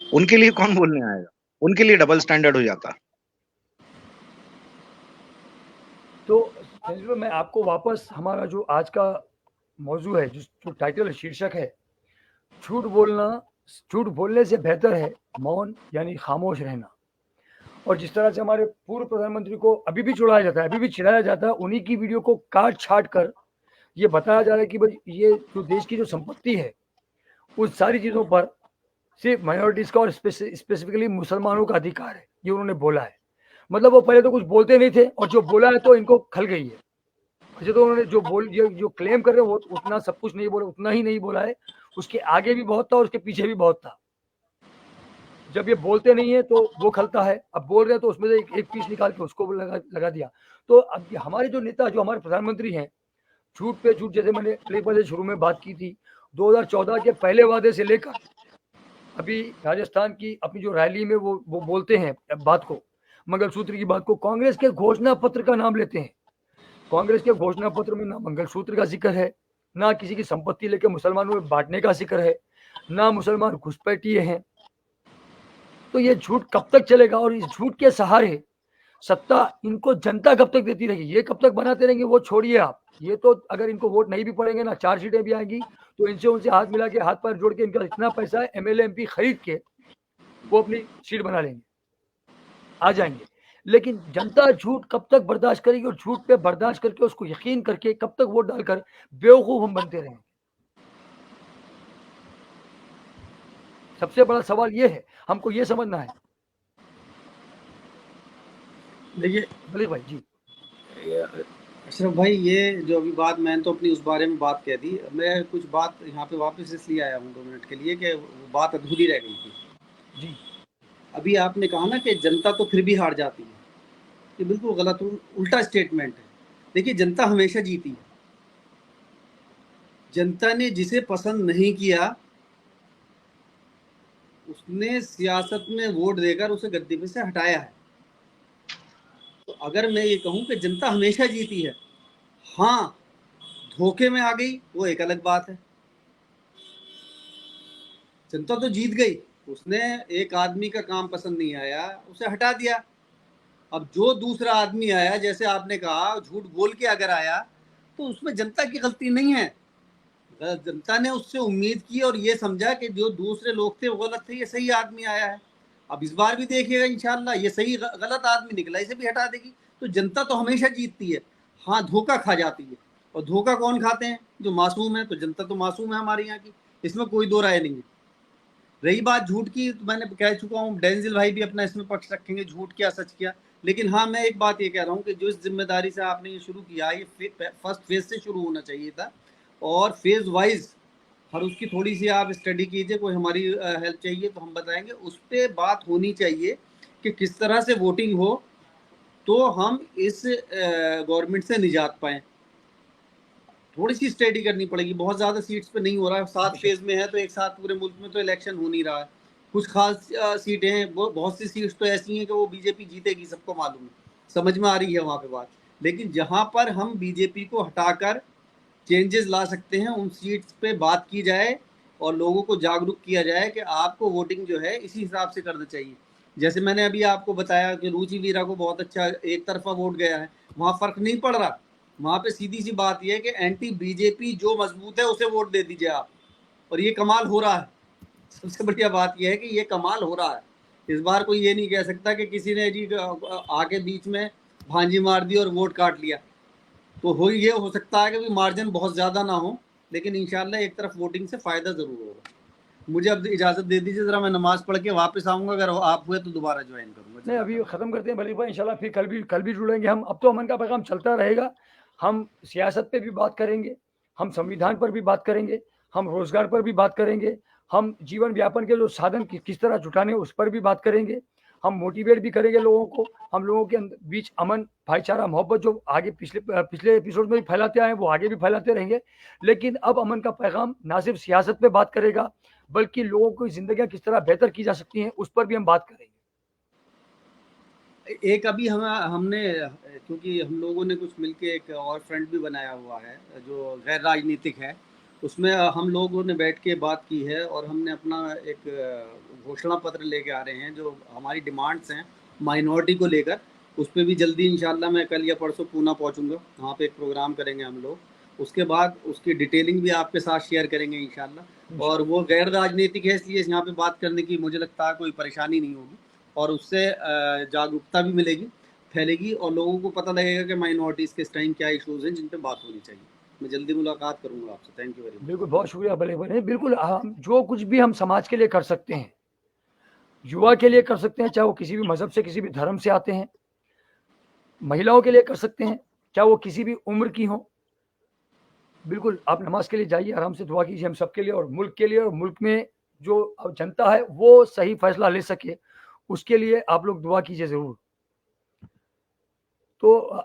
उनके लिए कौन बोलने आएगा? उनके लिए डबल स्टैंडर्ड हो जाता।
तो संजीव, मैं आपको वापस हमारा जो आज का मौजू है, जो टाइटल शीर्षक है, झूठ बोलना, झूठ बोलने से बेहतर है मौन यानी खामोश रहना। और जिस तरह से हमारे पूर्व प्रधानमंत्री को अभी भी छुड़ाया जाता है, अभी भी छिड़ाया जाता है, उन्हीं की वीडियो को काट छाट कर ये बताया जा रहा है कि भाई ये जो देश की जो संपत्ति है, उन सारी चीज़ों पर सिर्फ माइनॉरिटीज़ का और स्पेसिफिकली मुसलमानों का अधिकार है, ये उन्होंने बोला है। मतलब वो पहले तो कुछ बोलते नहीं थे, और जो बोला है तो इनको खल गई है। वैसे तो उन्होंने जो क्लेम कर रहे हैं वो उतना सब कुछ नहीं बोला, उतना ही नहीं बोला है, उसके आगे भी बहुत था और उसके पीछे भी बहुत था। जब ये बोलते नहीं है तो वो खलता है, अब बोल रहे हैं तो उसमें से एक पीस निकाल के उसको लगा दिया। तो अब हमारे जो नेता, जो हमारे प्रधानमंत्री हैं, झूठ पे झूठ, जैसे मैंने क्लिप से शुरू में बात की थी, 2014 के पहले वादे से लेकर अभी राजस्थान की अपनी जो रैली में वो बोलते हैं बात को, मंगलसूत्र की बात को, कांग्रेस के घोषणा पत्र का नाम लेते हैं। कांग्रेस के घोषणा पत्र में ना मंगलसूत्र का जिक्र है, ना किसी की संपत्ति लेकर मुसलमानों में बांटने का जिक्र है, ना मुसलमान घुसपैठिए हैं। तो ये झूठ कब तक चलेगा? और इस झूठ के सहारे सत्ता इनको जनता कब तक देती रहेगी? ये कब तक बनाते रहेंगे वो छोड़िए आप। ये तो अगर इनको वोट नहीं भी पड़ेंगे ना, 4 सीटें भी आएंगी, तो इनसे उनसे हाथ मिला के, हाथ पैर जोड़ के, इनका इतना पैसा है, एमएलए एमपी खरीद के वो अपनी सीट बना लेंगे, आ जाएंगे। लेकिन जनता झूठ कब तक बर्दाश्त करेगी? और झूठ पे बर्दाश्त करके, उसको यकीन करके कब तक वोट डालकर बेवकूफ हम बनते रहेंगे? सबसे बड़ा सवाल ये है, हमको ये समझना है।
देखिए
मलिक भाई जी।
अशरफ भाई, ये जो अभी बात, मैंने तो अपनी उस बारे में बात कह दी, मैं कुछ बात यहाँ पे वापस इसलिए आया हूँ 2 मिनट के लिए कि वो बात अधूरी रह गई थी।
जी।
अभी आपने कहा ना कि जनता तो फिर भी हार जाती है, ये बिल्कुल गलत उल्टा स्टेटमेंट है। देखिए, जनता हमेशा जीती है। जनता ने जिसे पसंद नहीं किया उसने सियासत में वोट देकर उसे गद्दी पे से हटाया है। तो अगर मैं ये कहूं कि जनता हमेशा जीती है, हाँ धोखे में आ गई वो एक अलग बात है। जनता तो जीत गई, उसने एक आदमी का काम पसंद नहीं आया, उसे हटा दिया। अब जो दूसरा आदमी आया, जैसे आपने कहा झूठ बोल के अगर आया, तो उसमें जनता की गलती नहीं है। जनता ने उससे उम्मीद की और ये समझा कि जो दूसरे लोग थे वो गलत थे, ये सही आदमी आया है। अब इस बार भी देखिएगा इंशाल्लाह ये सही गलत आदमी निकला, इसे भी हटा देगी। तो जनता तो हमेशा जीतती है, हाँ धोखा खा जाती है। और धोखा कौन खाते हैं? जो मासूम है। तो जनता तो मासूम है हमारे यहाँ की, इसमें कोई दो राय नहीं है। रही बात झूठ की, तो मैंने कह चुका हूँ, डेंजिल भाई भी अपना इसमें पक्ष रखेंगे, झूठ क्या सच क्या। लेकिन हाँ मैं एक बात ये कह रहा हूँ कि जो इस जिम्मेदारी से आपने ये शुरू किया, ये फर्स्ट फेज से शुरू होना चाहिए था, और फेज वाइज हर उसकी थोड़ी सी आप स्टडी कीजिए। कोई हमारी हेल्प चाहिए तो हम बताएंगे, उस पर बात होनी चाहिए कि किस तरह से वोटिंग हो तो हम इस गवर्नमेंट से निजात पाएँ। थोड़ी सी स्टडी करनी पड़ेगी, बहुत ज़्यादा सीट्स पे नहीं हो रहा है। 7 फेज में है तो एक साथ पूरे मुल्क में तो इलेक्शन हो नहीं रहा है। कुछ खास सीटें हैं, बहुत सी सीट्स तो ऐसी हैं कि वो बीजेपी जीतेगी, सबको मालूम है, समझ में आ रही है वहाँ पे बात। लेकिन जहाँ पर हम बीजेपी को हटाकर चेंजेस ला सकते हैं, उन सीट्स पे बात की जाए और लोगों को जागरूक किया जाए कि आपको वोटिंग जो है इसी हिसाब से करना चाहिए। जैसे मैंने अभी आपको बताया कि रुचि वीरा को बहुत अच्छा एक तरफा वोट गया है, वहाँ फर्क नहीं पड़ रहा। वहाँ पे सीधी सी बात यह है कि एंटी बीजेपी जो मजबूत है उसे वोट दे दीजिए आप, और ये कमाल हो रहा है। सबसे बढ़िया बात यह है कि ये कमाल हो रहा है। इस बार कोई ये नहीं कह सकता कि किसी ने जी आके बीच में भांजी मार दी और वोट काट लिया। तो ये हो सकता है कि मार्जिन बहुत ज़्यादा ना हो, लेकिन इंशाल्लाह एक तरफ वोटिंग से फ़ायदा ज़रूर होगा। मुझे अब इजाज़त दे दीजिए, ज़रा मैं नमाज़ पढ़ के वापस आऊँगा, अगर आप हुए तो दोबारा ज्वाइन करूँगा।
नहीं, अभी ख़त्म करते हैं भलीफ भाई, इंशाल्लाह फिर कल भी जुड़ेंगे हम। अब तो अमन का पैगाम चलता रहेगा। हम सियासत पे भी बात करेंगे, हम संविधान पर भी बात करेंगे, हम रोज़गार पर भी बात करेंगे, हम जीवन यापन के जो साधन किस तरह जुटाने उस पर भी बात करेंगे। हम मोटिवेट भी करेंगे लोगों को। हम लोगों के बीच अमन, भाईचारा, मोहब्बत जो आगे पिछले एपिसोड में भी फैलाते आए हैं, वो आगे भी फैलाते रहेंगे। लेकिन अब अमन का पैगाम ना सिर्फ सियासत पे बात करेगा, बल्कि लोगों की ज़िंदगियाँ किस तरह बेहतर की जा सकती हैं, उस पर भी हम बात करेंगे।
एक अभी हमने क्योंकि हम लोगों ने कुछ मिलके एक और फ्रंट भी बनाया हुआ है जो गैर राजनीतिक है, उसमें हम लोगों ने बैठ के बात की है और हमने अपना एक घोषणा पत्र लेके आ रहे हैं जो हमारी डिमांड्स हैं माइनॉरिटी को लेकर। उस पर भी जल्दी इंशाल्लाह मैं कल या परसों पूना पहुंचूंगा, वहाँ पे एक प्रोग्राम करेंगे हम लोग। उसके बाद उसकी डिटेलिंग भी आपके साथ शेयर करेंगे इंशाल्लाह। और वो गैर राजनीतिक है, इसलिए यहाँ पे बात करने की मुझे लगता है कोई परेशानी नहीं होगी, और उससे जागरूकता भी मिलेगी, फैलेगी, और लोगों को पता लगेगा कि माइनॉरिटीज़ के इस टाइम क्या इश्यूज़ हैं जिन पे बात होनी चाहिए। मैं जल्दी मुलाकात करूँगा आपसे। Thank you very much.
बिल्कुल, बहुत शुक्रिया भले भाई। बिल्कुल, हम जो कुछ भी हम समाज के लिए कर सकते हैं, युवा के लिए कर सकते हैं, चाहे वो किसी भी मज़हब से, किसी भी धर्म से आते हैं। महिलाओं के लिए कर सकते हैं, चाहे वो किसी भी उम्र की हों। बिल्कुल, आप नमाज़ के लिए जाइए, आराम से दुआ कीजिए हम सबके लिए और मुल्क के लिए, और मुल्क में जो जनता है वो सही फैसला ले सके, उसके लिए आप लोग दुआ कीजिए ज़रूर। तो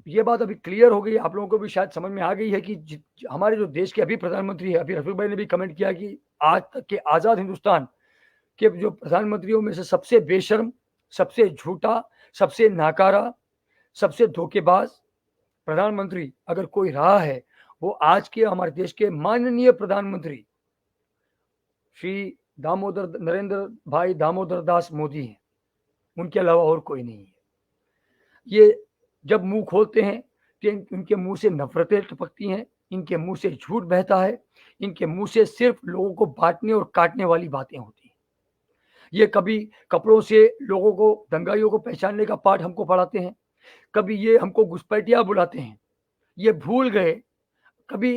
ये बात अभी क्लियर हो गई, आप लोगों को भी शायद समझ में आ गई है कि हमारे जो देश के अभी प्रधानमंत्री है, अभी रफीक भाई ने भी कमेंट किया कि आज तक के आज़ाद हिंदुस्तान के जो प्रधानमंत्रियों में से सबसे बेशर्म, सबसे झूठा, सबसे नाकारा, सबसे धोखेबाज प्रधानमंत्री अगर कोई रहा है, वो आज के हमारे देश के माननीय प्रधानमंत्री श्री नरेंद्र भाई दामोदर दास मोदी हैं। उनके अलावा और कोई नहीं है। ये जब मुंह खोलते हैं तो इनके मुंह से नफरतें टपकती हैं, इनके मुंह से झूठ बहता है, इनके मुंह से सिर्फ लोगों को बांटने और काटने वाली बातें होती हैं। ये कभी कपड़ों से लोगों को, दंगाइयों को पहचानने का पाठ हमको पढ़ाते हैं, कभी ये हमको घुसपैठिया बुलाते हैं। ये भूल गए, कभी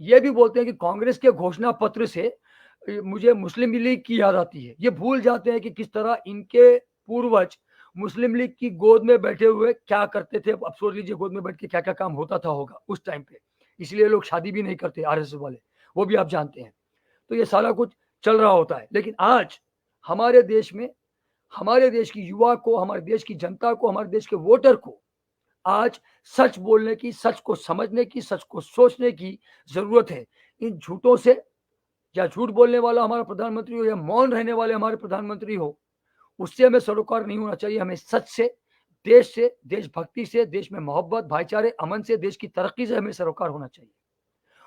ये भी बोलते हैं कि कांग्रेस के घोषणा पत्र से मुझे मुस्लिम लीग की याद आती है। ये भूल जाते हैं कि किस तरह इनके पूर्वज मुस्लिम लीग की गोद में बैठे हुए क्या करते थे। अब सोच लीजिए गोद में बैठ के क्या क्या काम होता था होगा उस टाइम पे। इसलिए लोग शादी भी नहीं करते आरएसएस वाले, वो भी आप जानते हैं। तो ये सारा कुछ चल रहा होता है। लेकिन आज हमारे देश में हमारे देश की युवा को, हमारे देश की जनता को, हमारे देश के वोटर को आज सच बोलने की, सच को समझने की, सच को सोचने की ज़रूरत है। इन झूठों से, या झूठ बोलने वाला हमारा प्रधानमंत्री हो या मौन रहने वाले हमारे प्रधानमंत्री हो, उससे हमें सरोकार नहीं होना चाहिए। हमें सच से, देशभक्ति से, देश में मोहब्बत, भाईचारे, अमन से, देश की तरक्की से हमें सरोकार होना चाहिए।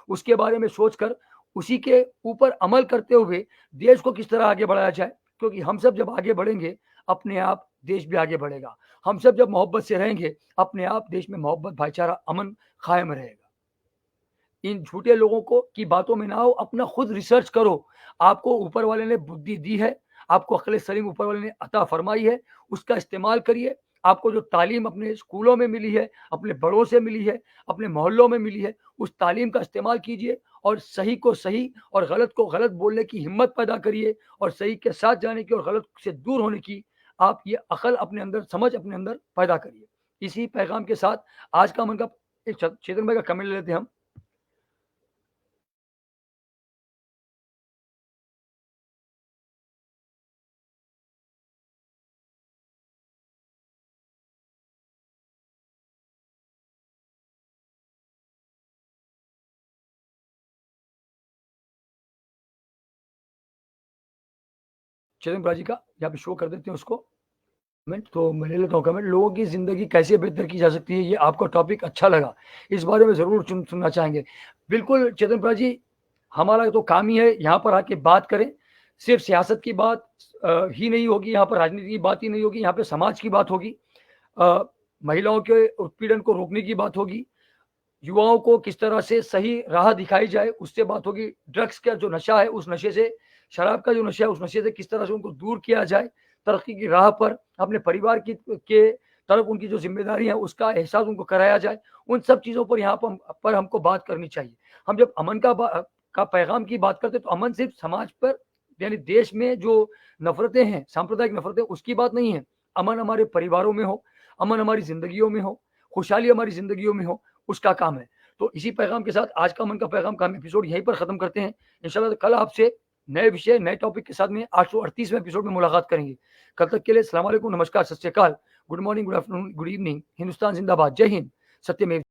उसके बारे में सोचकर उसी के ऊपर अमल करते हुए देश को किस तरह आगे बढ़ाया जाए, क्योंकि हम सब जब आगे बढ़ेंगे, अपने आप देश भी आगे बढ़ेगा। हम सब जब मोहब्बत से रहेंगे, अपने आप देश में मोहब्बत, भाईचारा, अमन कायम रहेगा। इन झूठे लोगों को की बातों में ना आओ, अपना खुद रिसर्च करो। आपको ऊपर वाले ने बुद्धि दी है, आपको अक्ल सलीम ऊपर वाले ने अता फरमाई है, उसका इस्तेमाल करिए। आपको जो तालीम अपने स्कूलों में मिली है, अपने बड़ों से मिली है, अपने मोहल्लों में मिली है, उस तालीम का इस्तेमाल कीजिए और सही को सही और गलत को गलत बोलने की हिम्मत पैदा करिए और सही के साथ जाने की और गलत से दूर होने की आप ये अकल अपने अंदर, समझ अपने अंदर पैदा करिए। इसी पैगाम के साथ आज का मन का एक चेतन भाई का कमेंट ले लेते हैं हम। चेतन ब्रा जी का यहाँ पे शो कर देते हैं उसको कमेंट। तो मैं ले लेता हूँ कमेंट। लोगों की ज़िंदगी कैसे बेहतर की जा सकती है, ये आपको टॉपिक अच्छा लगा, इस बारे में ज़रूर सुनना चाहेंगे। बिल्कुल चेतन ब्रा जी, हमारा तो काम ही है यहाँ पर आके बात करें। सिर्फ सियासत की बात ही नहीं होगी यहाँ पर, राजनीति की बात ही नहीं होगी यहाँ पे, समाज की बात होगी, महिलाओं के उत्पीड़न को रोकने की बात होगी, युवाओं को किस तरह से सही राह दिखाई जाए उससे बात होगी, ड्रग्स का जो नशा है उस नशे से, शराब का जो नशा है उस नशे से किस तरह से उनको दूर किया जाए, तरक्की की राह पर अपने परिवार की के तरफ उनकी जो जिम्मेदारी है उसका एहसास उनको कराया जाए। उन सब चीज़ों पर यहाँ पर हमको बात करनी चाहिए। हम जब अमन का पैगाम की बात करते हैं तो अमन सिर्फ समाज पर, यानी देश में जो नफरतें हैं, सांप्रदायिक नफरतें, उसकी बात नहीं है। अमन हमारे परिवारों में हो, अमन हमारी जिंदगियों में हो, खुशहाली हमारी जिंदगियों में हो, उसका काम है। तो इसी पैगाम के साथ आज का मन का पैगाम का हम एपिसोड यहीं पर खत्म करते हैं। इंशाल्लाह कल आपसे नए विषय, नए टॉपिक के साथ में 838वें एपिसोड में मुलाकात करेंगे। कल तक के लिए अस्सलाम वालेकुम, नमस्कार, सत श्री अकाल, good morning, good afternoon, good evening. Hindustan जिंदाबाद, जय हिंद, सत्यमेव